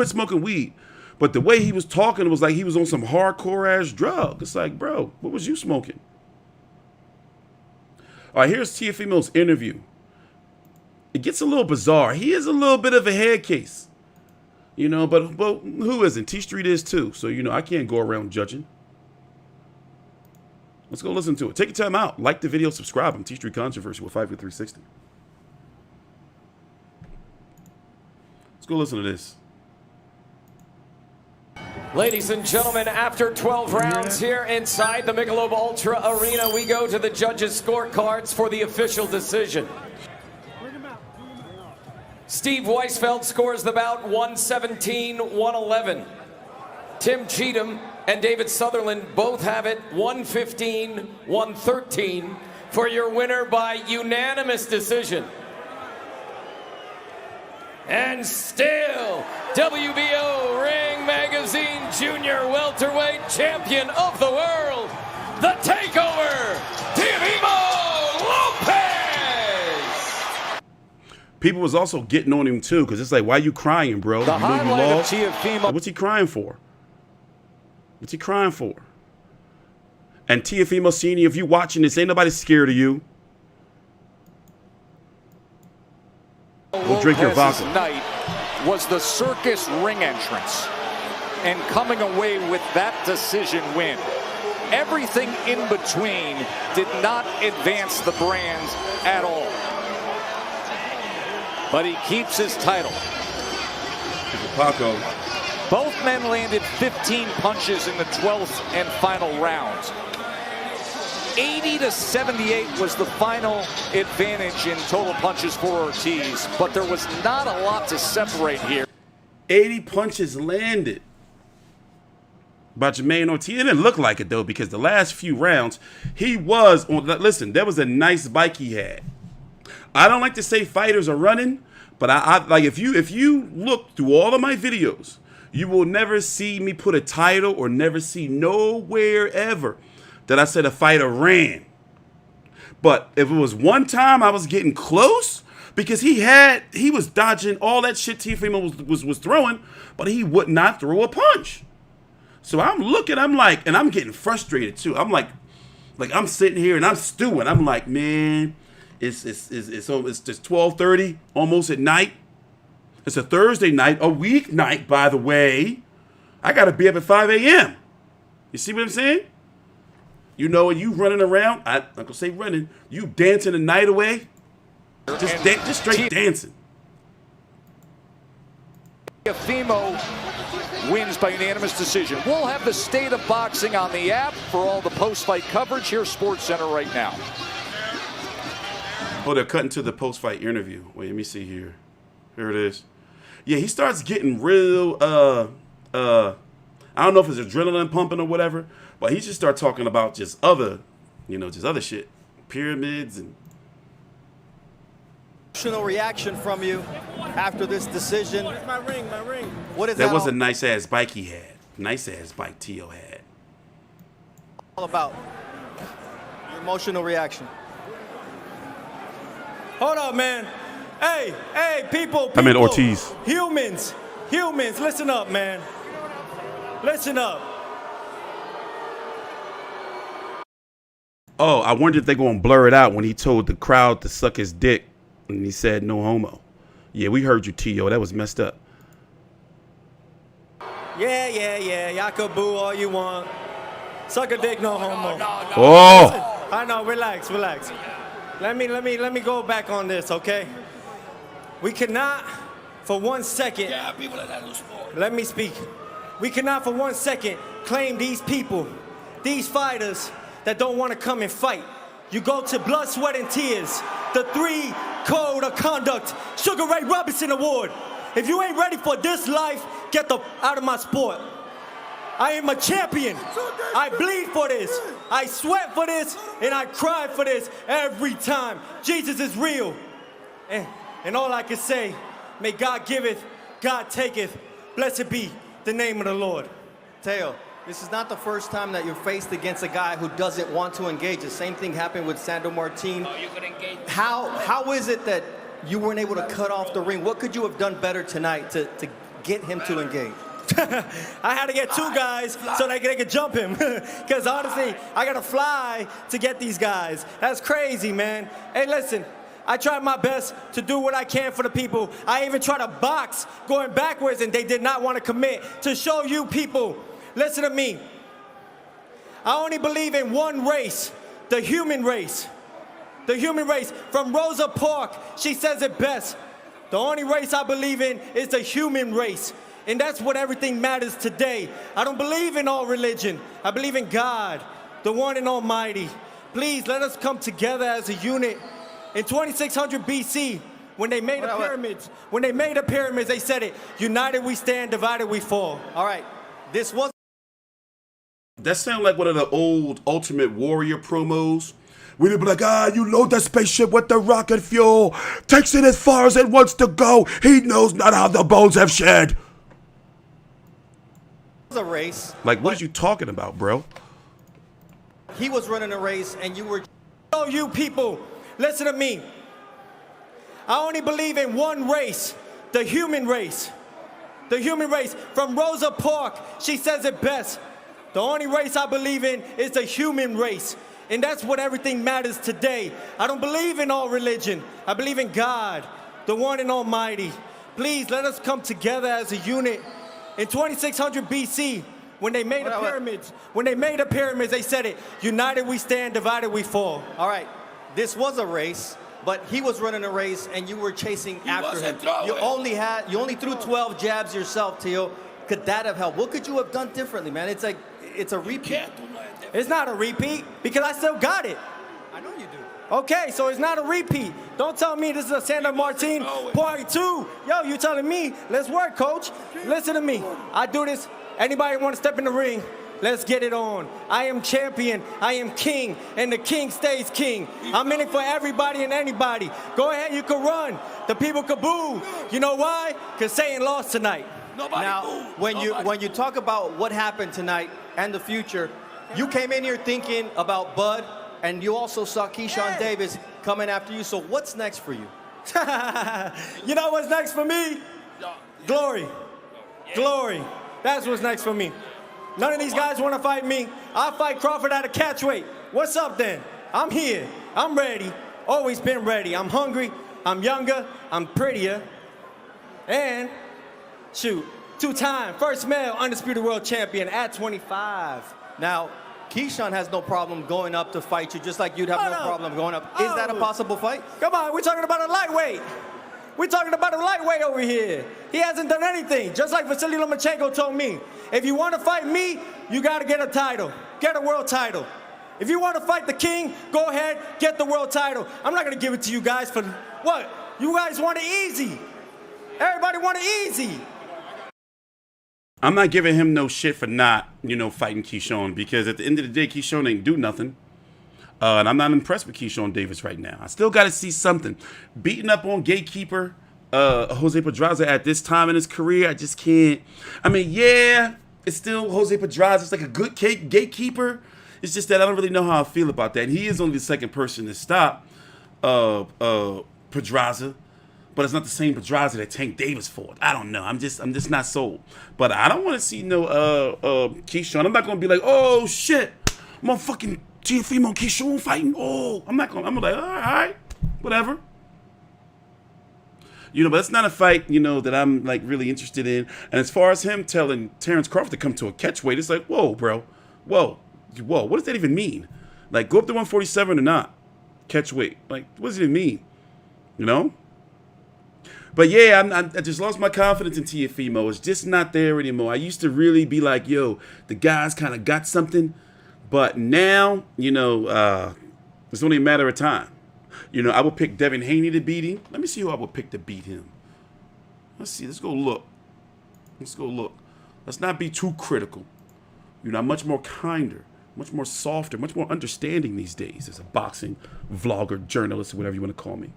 smoking weed. But the way he was talking was like he was on some hardcore-ass drug. It's like, bro, what was you smoking? All right, here's Teofimo's interview. It gets a little bizarre. He is a little bit of a head case. You know, but who isn't? T-Street is too. So, you know, I can't go around judging. Let's go listen to it. Take your time out. Like the video, subscribe. I'm TstreeT Controversy with 5 for 360. Let's go listen to this. Ladies and gentlemen, after 12 rounds here inside the Michelob Ultra Arena, we go to the judges' scorecards for the official decision. Steve Weisfeld scores the bout 117-111. Tim Cheatham and David Sutherland both have it 115-113 for your winner by unanimous decision. And still, WBO Ring Magazine Junior Welterweight Champion of the World, the Takeover, Teofimo Lopez! People was also getting on him too, because it's like, why you crying, bro? The you know highlight you of lost? Teofimo. What's he crying for? What's he crying for? And Teofimo Senior, if you watching this, ain't nobody scared of you. Go drink your vodka. Night was the circus ring entrance and coming away with that decision win. Everything in between did not advance the brand at all. But he keeps his title. Paco. Both men landed 15 punches in the 12th and final round. 80-78 was the final advantage in total punches for Ortiz, but there was not a lot to separate here. 80 punches landed by Jamaine Ortiz. It didn't look like it, though, because the last few rounds, he was on. Listen, that was a nice bike he had. I don't like to say fighters are running, but I like if you look through all of my videos, you will never see me put a title or never see nowhere ever that I said a fighter ran. But if it was one time I was getting close, because he was dodging all that shit Teofimo was throwing, but he would not throw a punch. So I'm looking, I'm like, and I'm getting frustrated too. I'm like I'm sitting here and I'm stewing. I'm like, man, it's just 12:30, almost at night. It's a Thursday night, a weeknight, by the way. I gotta be up at 5 a.m. You see what I'm saying? You know, when you running around, I'm not gonna say running, you dancing the night away, just straight dancing. Teofimo wins by unanimous decision. We'll have the State of Boxing on the app for all the post-fight coverage here, SportsCenter right now. Oh, they're cutting to the post-fight interview. Wait, let me see here. Here it is. Yeah, he starts getting real, I don't know if it's adrenaline pumping or whatever, but he just started talking about just other shit. Pyramids and... Emotional reaction from you after this decision. Where's my ring? My ring. What is that that was a nice-ass bike he had. Nice-ass bike Teo had. all about? Your emotional reaction. Hold up, man. Hey, people. I meant Ortiz. Humans, listen up, man. Listen up. Oh, I wonder if they're going to blur it out when he told the crowd to suck his dick and he said no homo. Yeah, we heard you, Teo. That was messed up. Yeah. Y'all can boo all you want. Suck a dick, no homo. Oh! I know, relax. Let me go back on this, okay? We cannot, for 1 second, let me speak. We cannot for 1 second claim these people, these fighters that don't want to come and fight. You go to Blood, Sweat, and Tears, the 3 Code of Conduct Sugar Ray Robinson Award. If you ain't ready for this life, get out of my sport. I am a champion. I bleed for this. I sweat for this, and I cry for this every time. Jesus is real. And all I can say, may God giveth, God taketh. Blessed be the name of the Lord. Teo, this is not the first time that you're faced against a guy who doesn't want to engage. The same thing happened with Sandro Martin. Oh, you could engage. How is it that you weren't able to cut off the ring. What could you have done better tonight to get him to engage? I had to get 2 guys so they could jump him. Because honestly, I got to fly to get these guys. That's crazy, man. Hey, listen, I tried my best to do what I can for the people. I even tried to box going backwards, and they did not want to commit. To show you people, listen to me. I only believe in one race, the human race. The human race. From Rosa Parks, she says it best. The only race I believe in is the human race. And that's what everything matters today. I don't believe in all religion. I believe in God, the one and almighty. Please let us come together as a unit. In 2600 BC, when they made the pyramids, they said it, united we stand, divided we fall. All right, this was... That sounds like one of the old Ultimate Warrior promos. We'd be like, you load that spaceship with the rocket fuel, takes it as far as it wants to go. He knows not how the bones have shed. A race. Like, what are you talking about, bro? He was running a race, and you were... Oh, you people, listen to me. I only believe in one race, the human race. The human race. From Rosa Parks, she says it best. The only race I believe in is the human race. And that's what everything matters today. I don't believe in all religion. I believe in God, the one and almighty. Please let us come together as a unit. In 2600 BC, when they made the pyramids, they said it, united we stand, divided we fall. All right, this was a race, but he was running a race and you were chasing after him. You only threw 12 jabs yourself, Teo. Could that have helped? What could you have done differently, man? It's like, it's a repeat. It's not a repeat because I still got it. I know you do. Okay, so it's not a repeat. Don't tell me this is a Sandra Martin part 2. Yo, you telling me, let's work, coach. Listen to me. I do this. Anybody want to step in the ring? Let's get it on. I am champion. I am king, and the king stays king. I'm in it for everybody and anybody. Go ahead, you can run. The people can boo. You know why? Because Satan lost tonight. Now, when you talk about what happened tonight and the future, you came in here thinking about Bud, and you also saw Keyshawn Davis coming after you. So what's next for you? You know what's next for me? Glory. Glory. That's what's next for me. None of these guys want to fight me. I'll fight Crawford at a catch weight. What's up then? I'm here. I'm ready. Always been ready. I'm hungry. I'm younger. I'm prettier. And, shoot, 2-time first male undisputed world champion at 25. Now, Keyshawn has no problem going up to fight you, just like you'd have no problem going up. Is that a possible fight? Come on, we're talking about a lightweight. We're talking about a lightweight over here. He hasn't done anything, just like Vasyl Lomachenko told me. If you want to fight me, you got to get a title. Get a world title. If you want to fight the king, go ahead, get the world title. I'm not going to give it to you guys for what? You guys want it easy. Everybody want it easy. I'm not giving him no shit for not, fighting Keyshawn, because at the end of the day, Keyshawn ain't do nothing. And I'm not impressed with Keyshawn Davis right now. I still got to see something. Beating up on gatekeeper Jose Pedraza at this time in his career, I just can't. I mean, yeah, it's still Jose Pedraza. It's like a good gatekeeper. It's just that I don't really know how I feel about that. And he is only the second person to stop Pedraza. But it's not the same Pedraza that Tank Davis fought. I don't know. I'm just not sold. But I don't want to see no Keyshawn. I'm not gonna be like, oh shit, motherfucking Teofimo Keyshawn fighting. Oh, I'm like, all right, whatever. But it's not a fight, that I'm like really interested in. And as far as him telling Terrence Crawford to come to a catch weight, it's like, whoa, bro, whoa, what does that even mean? Like, go up to 147 or not? Catch weight. Like, what does it mean? But yeah, I just lost my confidence in Teofimo. It's just not there anymore. I used to really be like, yo, the guy's kind of got something. But now, it's only a matter of time. I would pick Devin Haney to beat him. Let me see who I would pick to beat him. Let's see. Let's go look. Let's not be too critical. I'm much more kinder, much more softer, much more understanding these days as a boxing vlogger, journalist, whatever you want to call me.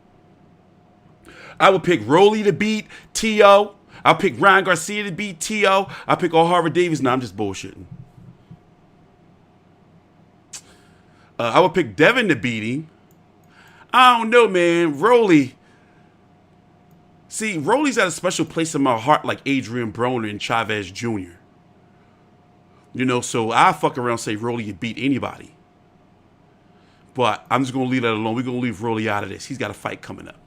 I would pick Rolly to beat T.O. I'll pick Ryan Garcia to beat T.O. I'll pick Harvard Davis. No, I'm just bullshitting. I would pick Devin to beat him. I don't know, man. Rolly. See, Rolly's at a special place in my heart like Adrian Broner and Chavez Jr. You know, so I fuck around and say Rolly could beat anybody. But I'm just going to leave that alone. We're going to leave Rolly out of this. He's got a fight coming up.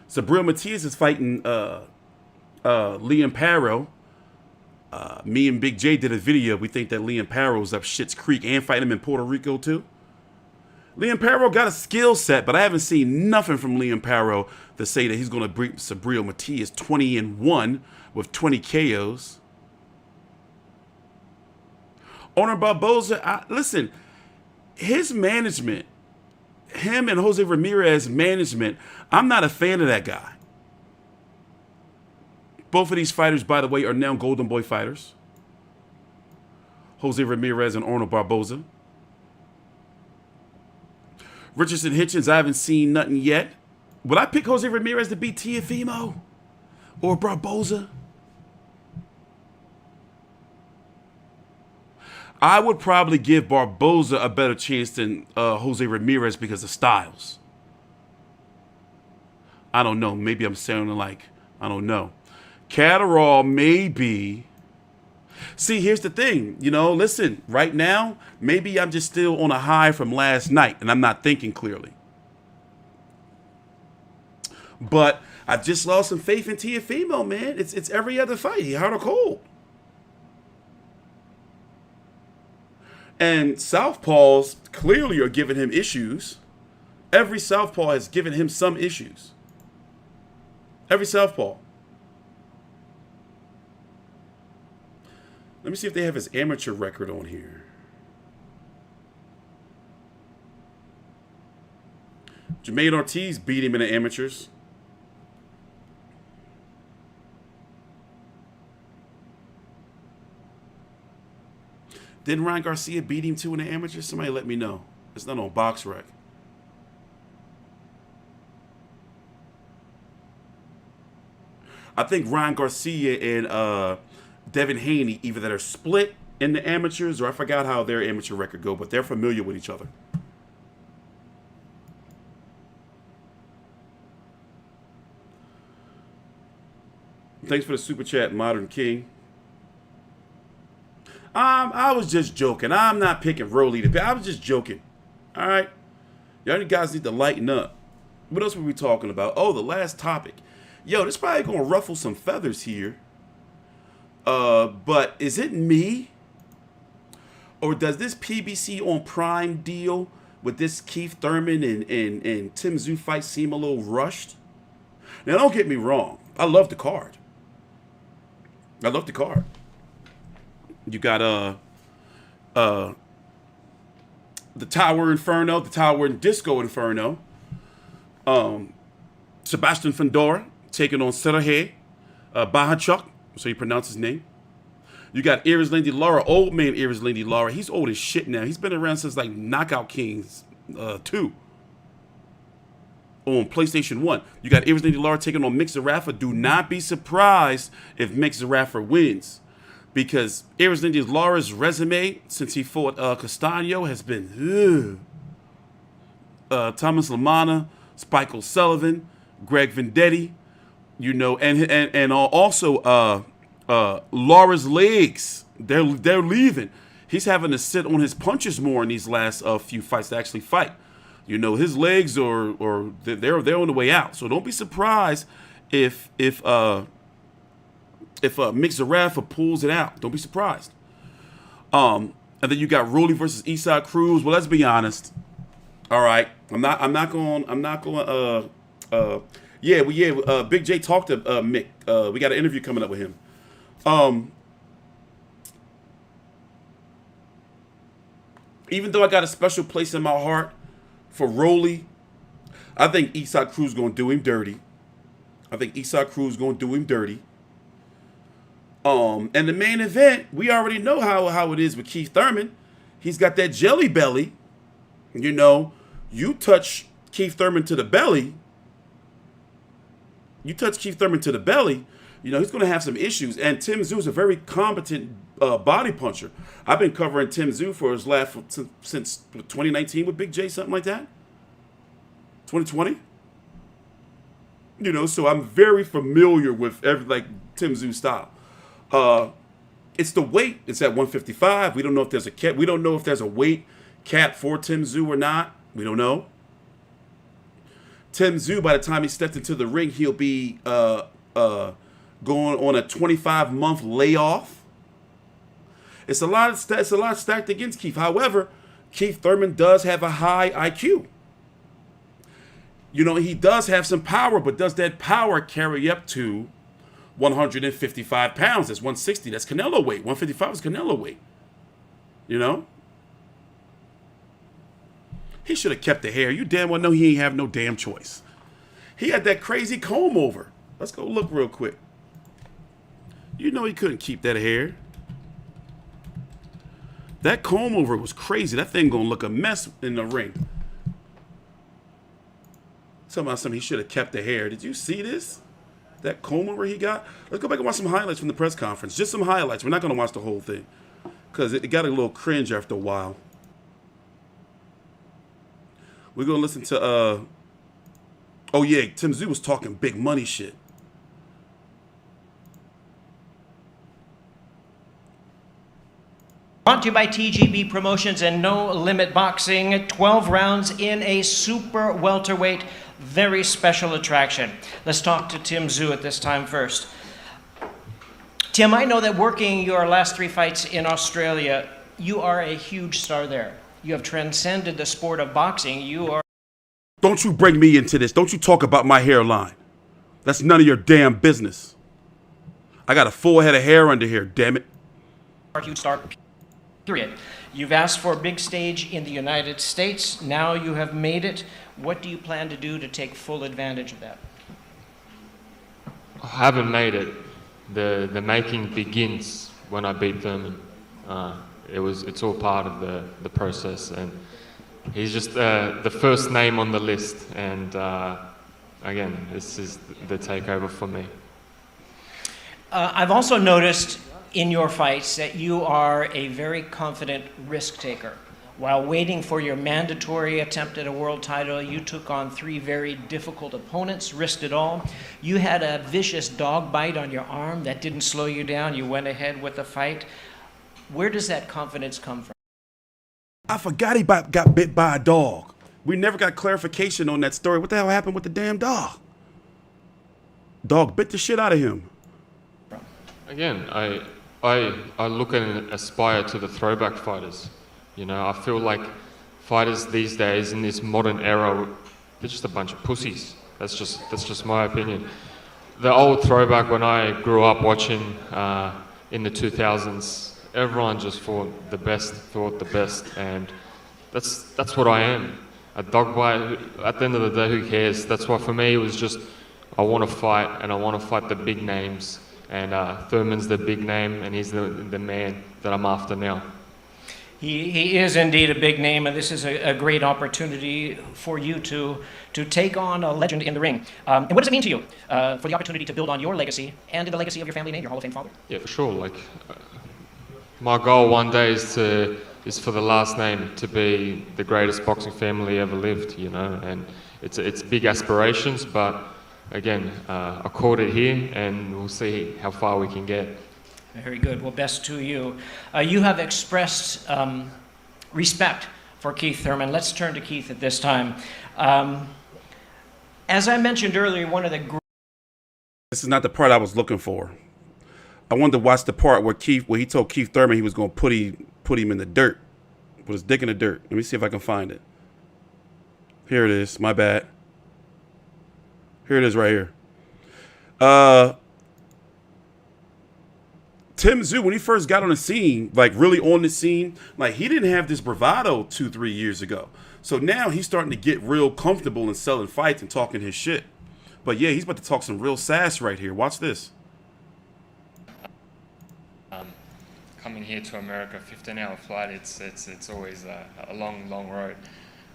Sabril Matias is fighting Liam Parrow. Me and Big J did a video. We think that Liam Parrow's up Schitt's Creek and fighting him in Puerto Rico too. Liam Parrow got a skill set, but I haven't seen nothing from Liam Parrow to say that he's going to beat Sabril Matias 20-1 with 20 KOs. Honor Barboza, listen, his management, him and Jose Ramirez management, I'm not a fan of that guy. Both of these fighters, by the way, are now Golden Boy fighters. Jose Ramirez and Arnold Barboza. Richardson Hitchens, I haven't seen nothing yet. Would I pick Jose Ramirez to beat Teofimo or Barboza? I would probably give Barboza a better chance than Jose Ramirez because of styles. I don't know. Maybe I'm sounding like, I don't know. Catterall, maybe. See, here's the thing. You know, listen, right now, maybe I'm just still on a high from last night and I'm not thinking clearly. But I just lost some faith in Teofimo, man. It's every other fight. He hard or cold. And Southpaws clearly are giving him issues. Every Southpaw has given him some issues. Every Southpaw. Let me see if they have his amateur record on here. Jamaine Ortiz beat him in the amateurs. Didn't Ryan Garcia beat him too in the amateurs? Somebody let me know. It's not on BoxRec. I think Ryan Garcia and Devin Haney, either that are split in the amateurs, or I forgot how their amateur record go, but they're familiar with each other. Thanks for the super chat, Modern King. I was just joking. I'm not picking Rolly to pick. I was just joking. All right? Y'all guys need to lighten up. What else were we talking about? Oh, the last topic. Yo, this probably going to ruffle some feathers here. But is it me? Or does this PBC on Prime deal with this Keith Thurman and Tszyu fight seem a little rushed? Now, don't get me wrong. I love the card. I love the card. You got the Tower Inferno, the Tower and Disco Inferno. Sebastian Fundora taking on Sergey Bahachuk, so you pronounce his name. You got Iris Lindy Lara, old man Iris Lindy Lara. He's old as shit now. He's been around since like Knockout Kings 2 on PlayStation 1. You got Iris Lindy Lara taking on Mick Zarafa. Do not be surprised if Mick Zarafa wins, because Iris Lindy Lara's resume since he fought Castaño has been Thomas Lamana, Spike O'Sullivan, Greg Vendetti, you know, and also Lara's legs. They're leaving. He's having to sit on his punches more in these last few fights to actually fight. You know, his legs are they're on the way out. So don't be surprised if Mick Zarafa pulls it out. Don't be surprised. And then you got Rolly versus Eastside Cruz. Well, let's be honest. All right, I'm not going. Big J talked to Mick. We got an interview coming up with him. Even though I got a special place in my heart for Rolly, I think Eastside Cruz gonna do him dirty. And the main event, we already know how it is with Keith Thurman. He's got that jelly belly. You know, you touch Keith Thurman to the belly. You know, he's going to have some issues. And Tszyu is a very competent body puncher. I've been covering Tszyu for his last since 2019 with Big J, something like that. 2020. You know, so I'm very familiar with like Tim Tszyu style. It's the weight. It's at 155. We don't know if there's a cap. We don't know if there's a weight cap for Tim Tszyu or not. We don't know. Tim Tszyu, by the time he steps into the ring, he'll be going on a 25-month layoff. It's a lot stacked against Keith. However, Keith Thurman does have a high IQ. You know, he does have some power, but does that power carry up to 155 pounds? That's 160. That's Canelo weight. 155 is Canelo weight. You know? He should have kept the hair. You damn well know he ain't have no damn choice. He had that crazy comb over. Let's go look real quick. You know he couldn't keep that hair. That comb over was crazy. That thing gonna look a mess in the ring. Something he should have kept the hair. Did you see this? That comb over he got? Let's go back and watch some highlights from the press conference. Just some highlights. We're not gonna watch the whole thing because it got a little cringe after a while. We're gonna listen to oh yeah, Tim Tszyu was talking big money shit. Brought to you by TGB Promotions and No Limit Boxing. 12 rounds in a super welterweight, very special attraction. Let's talk to Tim Tszyu at this time first. Tim, I know that working your last 3 fights in Australia, you are a huge star there. You have transcended the sport of boxing. You are... Don't you bring me into this. Don't you talk about my hairline. That's none of your damn business. I got a full head of hair under here, damn it. A huge star, period. You've asked for a big stage in the United States. Now you have made it. What do you plan to do to take full advantage of that? I haven't made it. The making begins when I beat Thurman. It's all part of the process, and he's just the first name on the list. And again, this is the takeover for me. I've also noticed in your fights that you are a very confident risk taker. While waiting for your mandatory attempt at a world title, you took on 3 very difficult opponents, risked it all. You had a vicious dog bite on your arm that didn't slow you down. You went ahead with the fight. Where does that confidence come from? I forgot he got bit by a dog. We never got clarification on that story. What the hell happened with the damn dog? Dog bit the shit out of him. Again, I look and aspire to the throwback fighters. You know, I feel like fighters these days in this modern era, they're just a bunch of pussies. That's just my opinion. The old throwback when I grew up watching in the 2000s, everyone just thought the best, and that's what I am. A dog bite. At the end of the day, who cares? That's why for me it was just I want to fight, and I want to fight the big names. And Thurman's the big name, and he's the man that I'm after now. He is indeed a big name, and this is a great opportunity for you to take on a legend in the ring. And what does it mean to you for the opportunity to build on your legacy and the legacy of your family name, your Hall of Fame father? Yeah, for sure. Like my goal one day is for the last name to be the greatest boxing family ever lived. You know, and it's big aspirations, but again, I caught it here, and we'll see how far we can get. Very good. Well, best to you. You have expressed respect for Keith Thurman. Let's turn to Keith at this time. As I mentioned earlier, one of the... This is not the part I was looking for. I wanted to watch the part where he told Keith Thurman he was going to put him in the dirt. Put his dick in the dirt. Let me see if I can find it. Here it is. My bad. Here it is right here. Tim Tszyu, when he first got on the scene, like really on the scene, like he didn't have this bravado 2-3 years ago. So now he's starting to get real comfortable in selling fights and talking his shit. But yeah, he's about to talk some real sass right here. Watch this. Coming here to America, 15-hour flight, it's always a long road.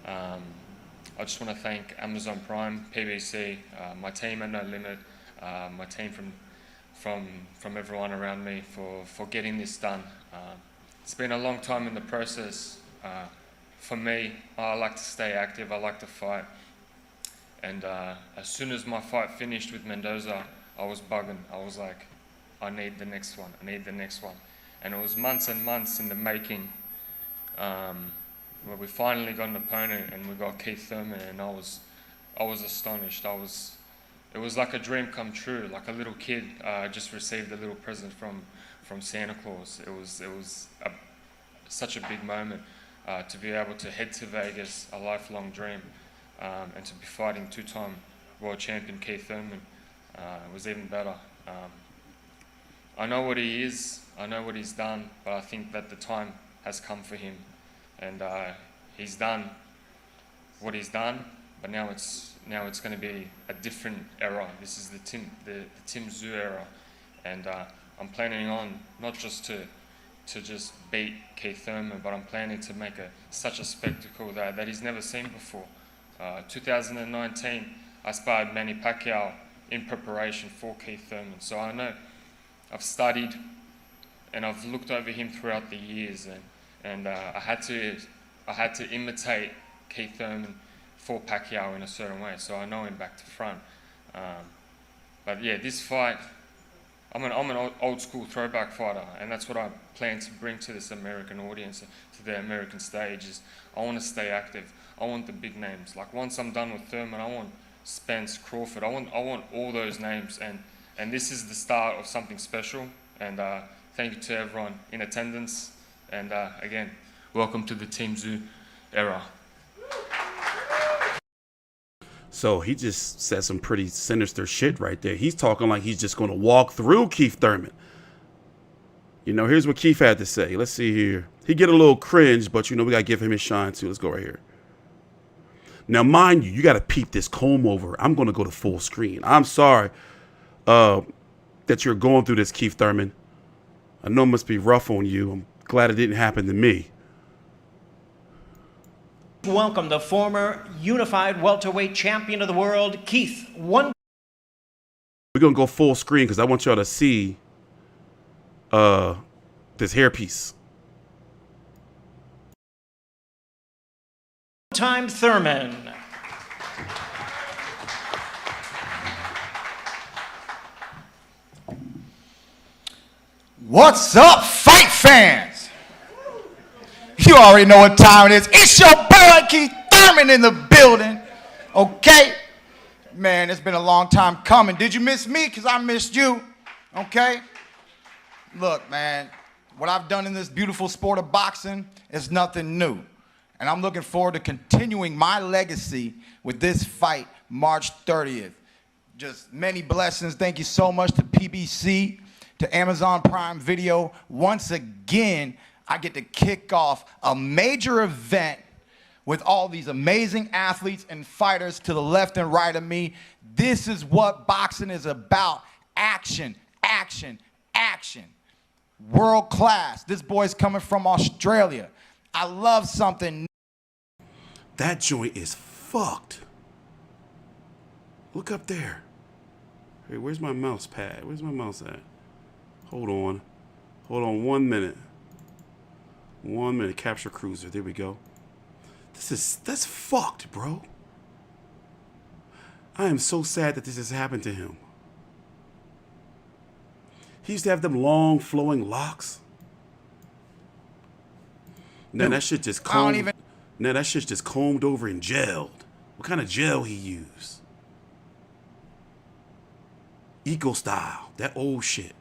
I just want to thank Amazon Prime, PBC, my team at No Limit, my team from everyone around me for getting this done. It's been a long time in the process. For me, I like to stay active, I like to fight. And as soon as my fight finished with Mendoza, I was bugging. I was like, I need the next one. I need the next one. And it was months and months in the making where we finally got an opponent, and we got Keith Thurman, and I was astonished. It was like a dream come true, like a little kid just received a little present from Santa Claus. It was such a big moment to be able to head to Vegas, a lifelong dream, and to be fighting two-time world champion Keith Thurman. It was even better. I know what he is, I know what he's done, but I think that the time has come for him, and he's done what he's done. But now it's going to be a different era. This is the Tszyu era, and I'm planning on not just to just beat Keith Thurman, but I'm planning to make such a spectacle that he's never seen before. 2019, I sparred Manny Pacquiao in preparation for Keith Thurman, so I know I've studied and I've looked over him throughout the years, and I had to imitate Keith Thurman for Pacquiao in a certain way, so I know him back to front. But yeah, this fight, I'm an old school throwback fighter, and that's what I plan to bring to this American audience, to the American stage. Is I want to stay active. I want the big names. Like once I'm done with Thurman, I want Spence, Crawford. I want all those names, and this is the start of something special. And thank you to everyone in attendance, and again, welcome to the Tszyu era. So he just said some pretty sinister shit right there. He's talking like he's just going to walk through Keith Thurman. You know, here's what Keith had to say. Let's see here. He get a little cringe, but, you know, we got to give him his shine, too. Let's go right here. Now, mind you, you got to peep this comb over. I'm going to go to full screen. I'm sorry that you're going through this, Keith Thurman. I know it must be rough on you. I'm glad it didn't happen to me. Welcome the former unified welterweight champion of the world, Keith. We're going to go full screen because I want y'all to see this hairpiece. Time Thurman. What's up, fight fans? You already know what time it is. It's your boy Keith Thurman in the building. Okay? Man, it's been a long time coming. Did you miss me? Because I missed you. Okay? Look, man, what I've done in this beautiful sport of boxing is nothing new. And I'm looking forward to continuing my legacy with this fight March 30th. Just many blessings. Thank you so much to PBC, to Amazon Prime Video. Once again, I get to kick off a major event with all these amazing athletes and fighters to the left and right of me. This is what boxing is about. Action, action, action. World class. This boy's coming from Australia. I love something. That joint is fucked. Look up there. Hey, where's my mouse pad? Where's my mouse at? Hold on. Hold on 1 minute. 1 minute. Capture cruiser. There we go. That's fucked, bro. I am so sad that this has happened to him. He used to have them long flowing locks. Now that shit just combed. Now that shit's just combed over and gelled. What kind of gel he used? Eco style. That old shit.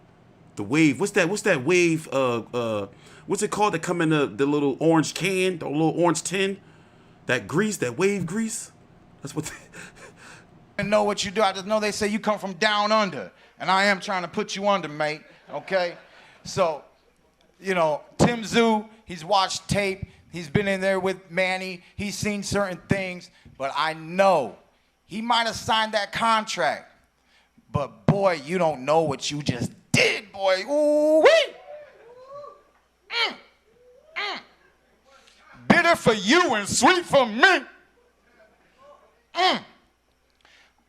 The wave. What's that wave? What's it called that come in the little orange can, the little orange tin? That grease, that wave grease. That's what. I know what you do. I just know they say you come from down under, and I am trying to put you under, mate. Okay, so, you know, Tszyu, he's watched tape. He's been in there with Manny. He's seen certain things, but I know he might have signed that contract. But boy, you don't know what you just did, boy. Ooh-wee. Bitter for you and sweet for me.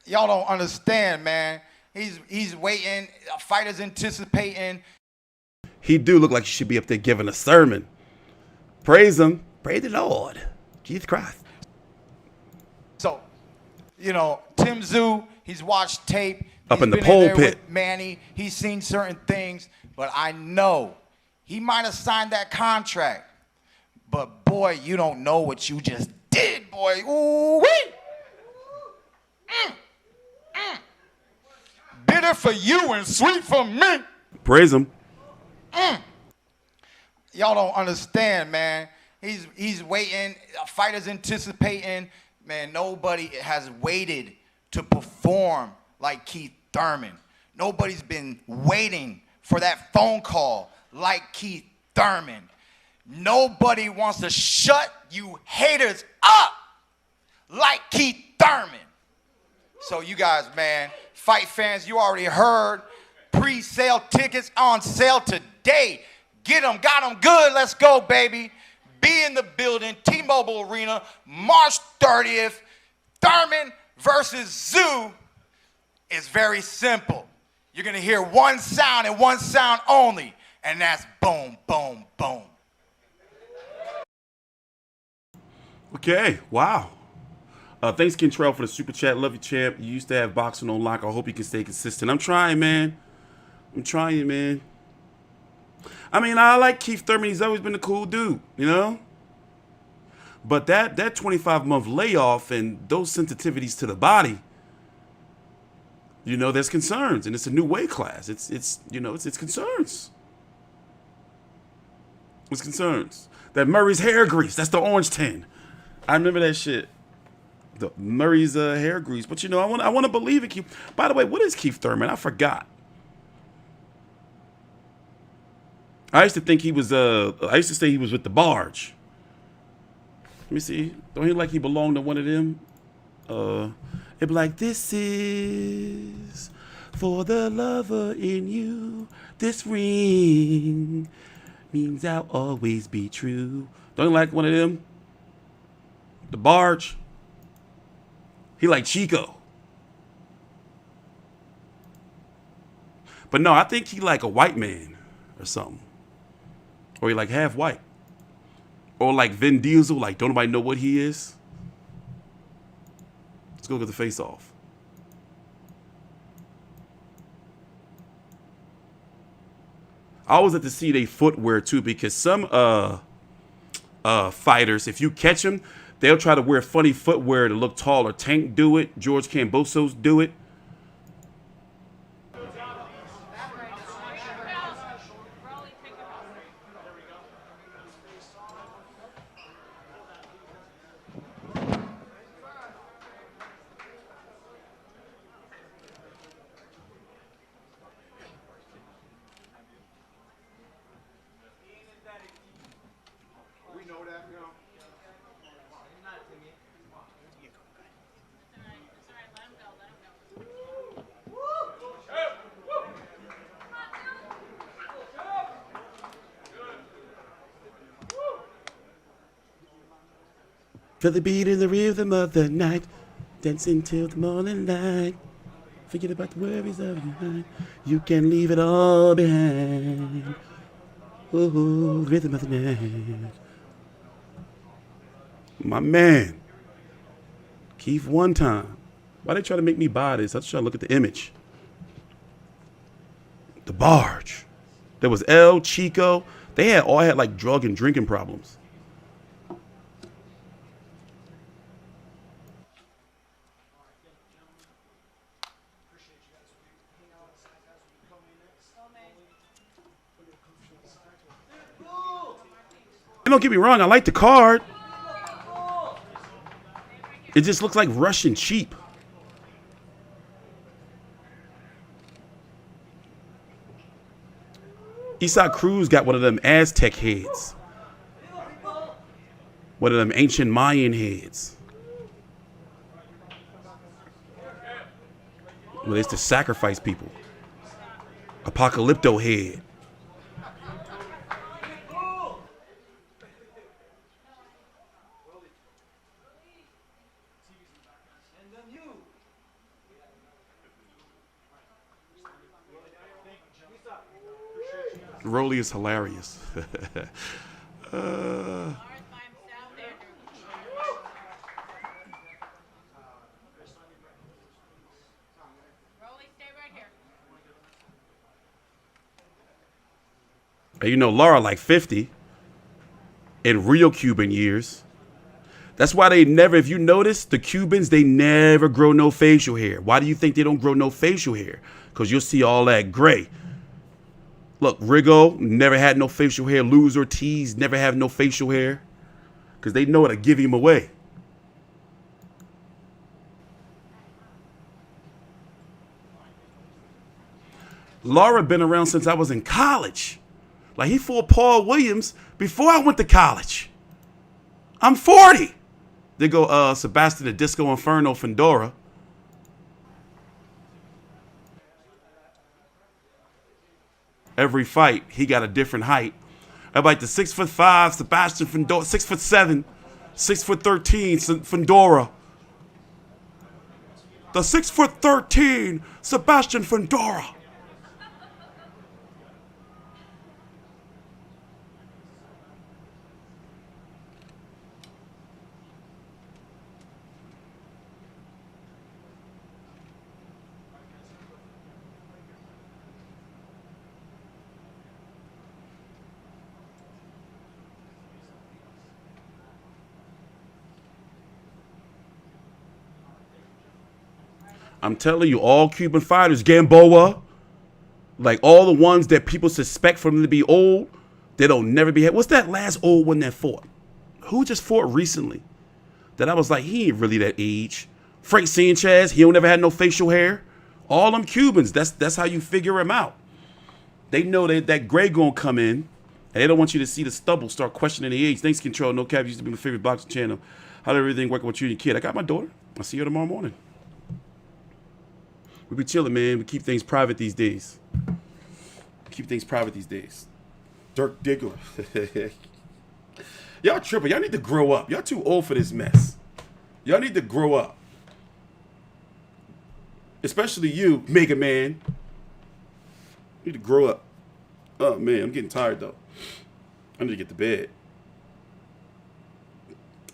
Y'all don't understand, man. He's waiting. A fighter's anticipating. He do look like he should be up there giving a sermon. Praise him. Praise the Lord. Jesus Christ. So, You know, Tszyu, he's watched tape. Up He's in the been pole there pit. with Manny. He's seen certain things, but I know he might have signed that contract. But boy, you don't know what you just did, boy. Ooh-wee. Bitter for you and sweet for me. Praise him. Y'all don't understand, man. He's waiting. Fighters anticipating. Man, nobody has waited to perform like Keith Thurman. Nobody's been waiting for that phone call like Keith Thurman. Nobody wants to shut you haters up like Keith Thurman. So you guys, man, fight fans, you already heard. Pre-sale tickets on sale today. Get them, got them good. Let's go, baby. Be in the building, T-Mobile Arena, March 30th. Thurman versus Tszyu is very simple. You're going to hear one sound and one sound only, and that's boom, boom, boom. Okay, wow. Thanks, Kentrell, for the super chat. Love you, champ. You used to have boxing on lock. I hope you can stay consistent. I'm trying, man. I'm trying, man. I mean, I like Keith Thurman. He's always been a cool dude, you know? But that 25-month layoff and those sensitivities to the body, you know, there's concerns. And it's a new weight class. It's concerns. It's concerns. That Murray's hair grease, that's the orange tin. I remember that shit. The Murray's hair grease. But, you know, I want to believe it. By the way, what is Keith Thurman? I forgot. I used to think he was, I used to say he was with the Barge. Let me see. Don't he like he belonged to one of them? It'd be like, this is for the lover in you. This ring means I'll always be true. Don't he like one of them? The Barge. He like Chico. But no, I think he like a white man or something. Or he like half white. Or like Vin Diesel, like don't nobody know what he is. Let's go get the face off. I always like to see their footwear too, because some fighters, if you catch them, they'll try to wear funny footwear to look taller. Tank do it. George Kambosos do it. Feel the beat in the rhythm of the night, dancing till the morning light. Forget about the worries of your mind. You can leave it all behind. Ooh, rhythm of the night. My man, Keith, one time. Why they try to make me buy this? I just try to look at the image. The Barge. There was El Chico. They all had like drug and drinking problems. Don't get me wrong, I like the card. It just looks like Russian cheap. Isak Cruz got one of them Aztec heads. One of them ancient Mayan heads. Well, it's to sacrifice people. Apocalypto head. Rolly is hilarious. And you know, Lara like 50 in real Cuban years. That's why they never, if you notice, the Cubans, they never grow no facial hair. Why do you think they don't grow no facial hair? Because you'll see all that gray. Look, Rigo never had no facial hair. Luis Ortiz never have no facial hair. Because they know how to give him away. Lara been around since I was in college. Like, he fought Paul Williams before I went to college. I'm 40. They go Sebastian the Disco Inferno Fendora. Every fight, he got a different height. I'm like the 6'5" Sebastian Fendora, 6'7", 6'13" Fendora. The 6'13" Sebastian Fendora. I'm telling you, all Cuban fighters, Gamboa, like all the ones that people suspect for them to be old, they don't never be. What's that last old one that fought? Who just fought recently? That I was like, he ain't really that age. Frank Sanchez, he don't never had no facial hair. All them Cubans, that's how you figure him out. They know that gray gonna come in, and they don't want you to see the stubble start questioning the age. Thanks, Control. No Cap used to be my favorite boxing channel. How did everything work with you and your kid? I got my daughter. I'll see you tomorrow morning. We be chilling, man. We keep things private these days. Dirk Diggler. Y'all tripping. Y'all need to grow up. Y'all too old for this mess. Y'all need to grow up. Especially you, Mega Man. You need to grow up. Oh, man. I'm getting tired, though. I need to get to bed.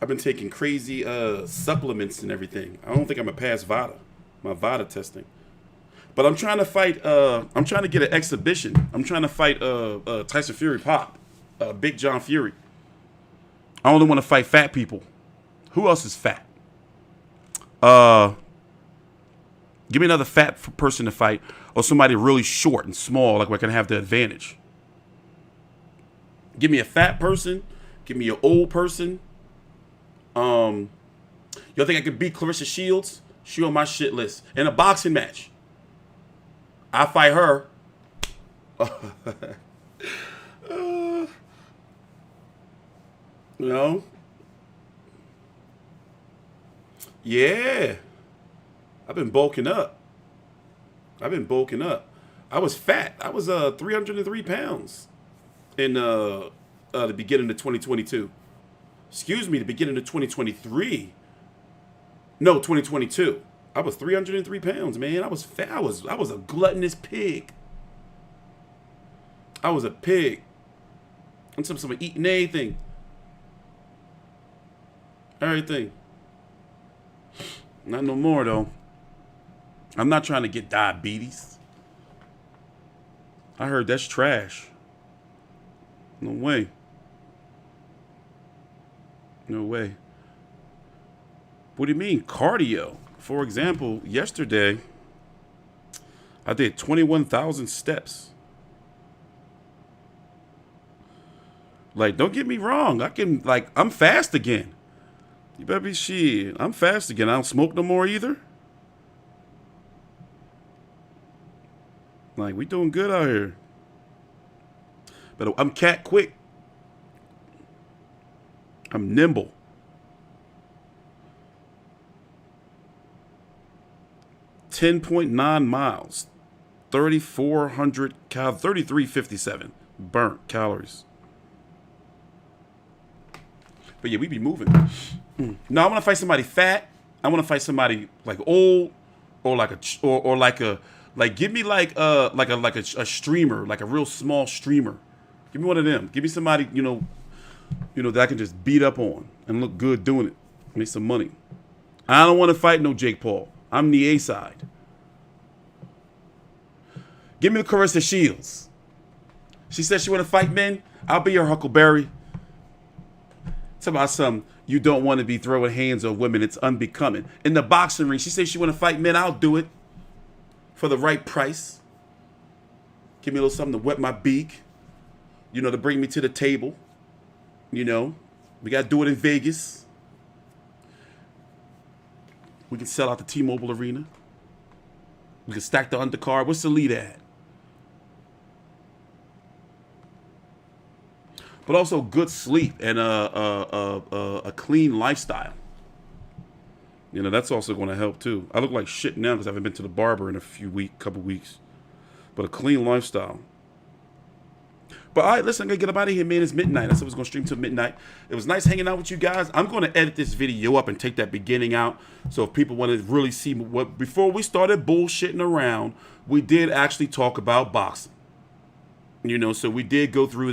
I've been taking crazy supplements and everything. I don't think I'm going to pass VADA. My VADA testing. But I'm trying to fight, I'm trying to get an exhibition. I'm trying to fight Tyson Fury Pop, Big John Fury. I only want to fight fat people. Who else is fat? Give me another fat person to fight, or somebody really short and small, like we're going to have the advantage. Give me a fat person. Give me an old person. Y'all think I could beat Clarissa Shields? She on my shit list. In a boxing match. I fight her. No. Yeah. I've been bulking up. I was fat. I was 303 pounds in the beginning of 2022. Excuse me, the beginning of 2023. No, 2022. I was 303 pounds, man. I was fat. I was a gluttonous pig. I was a pig. I'm somebody eating anything. Everything. Not no more, though. I'm not trying to get diabetes. I heard that's trash. No way. No way. What do you mean, cardio? For example, yesterday, I did 21,000 steps. Like, don't get me wrong. I'm fast again. You better be shit. I'm fast again. I don't smoke no more either. Like, we doing good out here. But I'm cat quick. I'm nimble. 10.9 miles, 3,357 burnt calories. But yeah, we be moving. No, I want to fight somebody fat. I want to fight somebody like old, or like give me like a streamer, like a real small streamer. Give me one of them. Give me somebody you know that I can just beat up on and look good doing it, make some money. I don't want to fight no Jake Paul. I'm the A side. Give me the Clarissa Shields. She said she want to fight men. I'll be your Huckleberry. It's about some, you don't want to be throwing hands on women. It's unbecoming. In the boxing ring, she said she want to fight men. I'll do it for the right price. Give me a little something to wet my beak. You know, to bring me to the table. You know, we got to do it in Vegas. We can sell out the T-Mobile Arena. We can stack the undercard. What's the lead at? But also good sleep and a clean lifestyle. You know, that's also going to help too. I look like shit now because I haven't been to the barber in a couple weeks. But a clean lifestyle. But all right, listen, I'm going to get up out of here, man. It's midnight. I said I was going to stream till midnight. It was nice hanging out with you guys. I'm going to edit this video up and take that beginning out. So if people want to really see what, before we started bullshitting around, we did actually talk about boxing. You know, so we did go through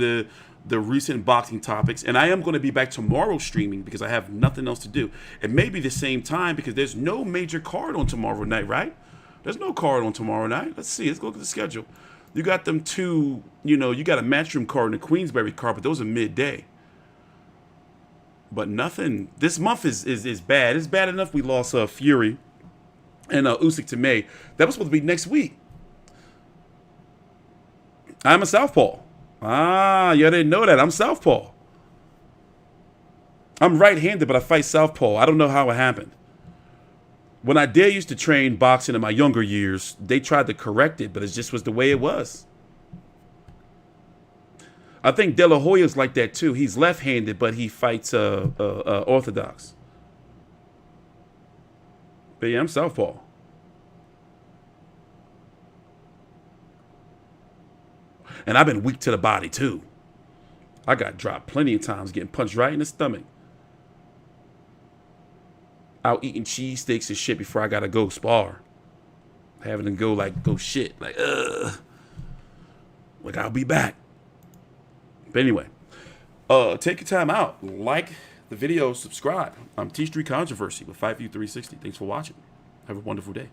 the recent boxing topics. And I am going to be back tomorrow streaming because I have nothing else to do. It may be the same time because there's no major card on tomorrow night, right? There's no card on tomorrow night. Let's see. Let's go look at the schedule. You got them two, you know, you got a Matchroom card and a Queensberry card, but those are midday. But nothing. This month is bad. It's bad enough we lost Fury and Usyk to May. That was supposed to be next week. I'm a southpaw. Ah, y'all didn't know that. I'm southpaw. I'm right-handed, but I fight southpaw. I don't know how it happened. When I used to train boxing in my younger years, they tried to correct it, but it just was the way it was. I think De La Hoya's like that too. He's left-handed, but he fights orthodox. But yeah, I'm southpaw. And I've been weak to the body too. I got dropped plenty of times, getting punched right in the stomach. Out eating cheesesteaks and shit before I gotta go spar. Having to go shit. Like I'll be back. But anyway, take your time out. Like the video, subscribe. I'm TstreeT Controversy with Fight View 360. Thanks for watching. Have a wonderful day.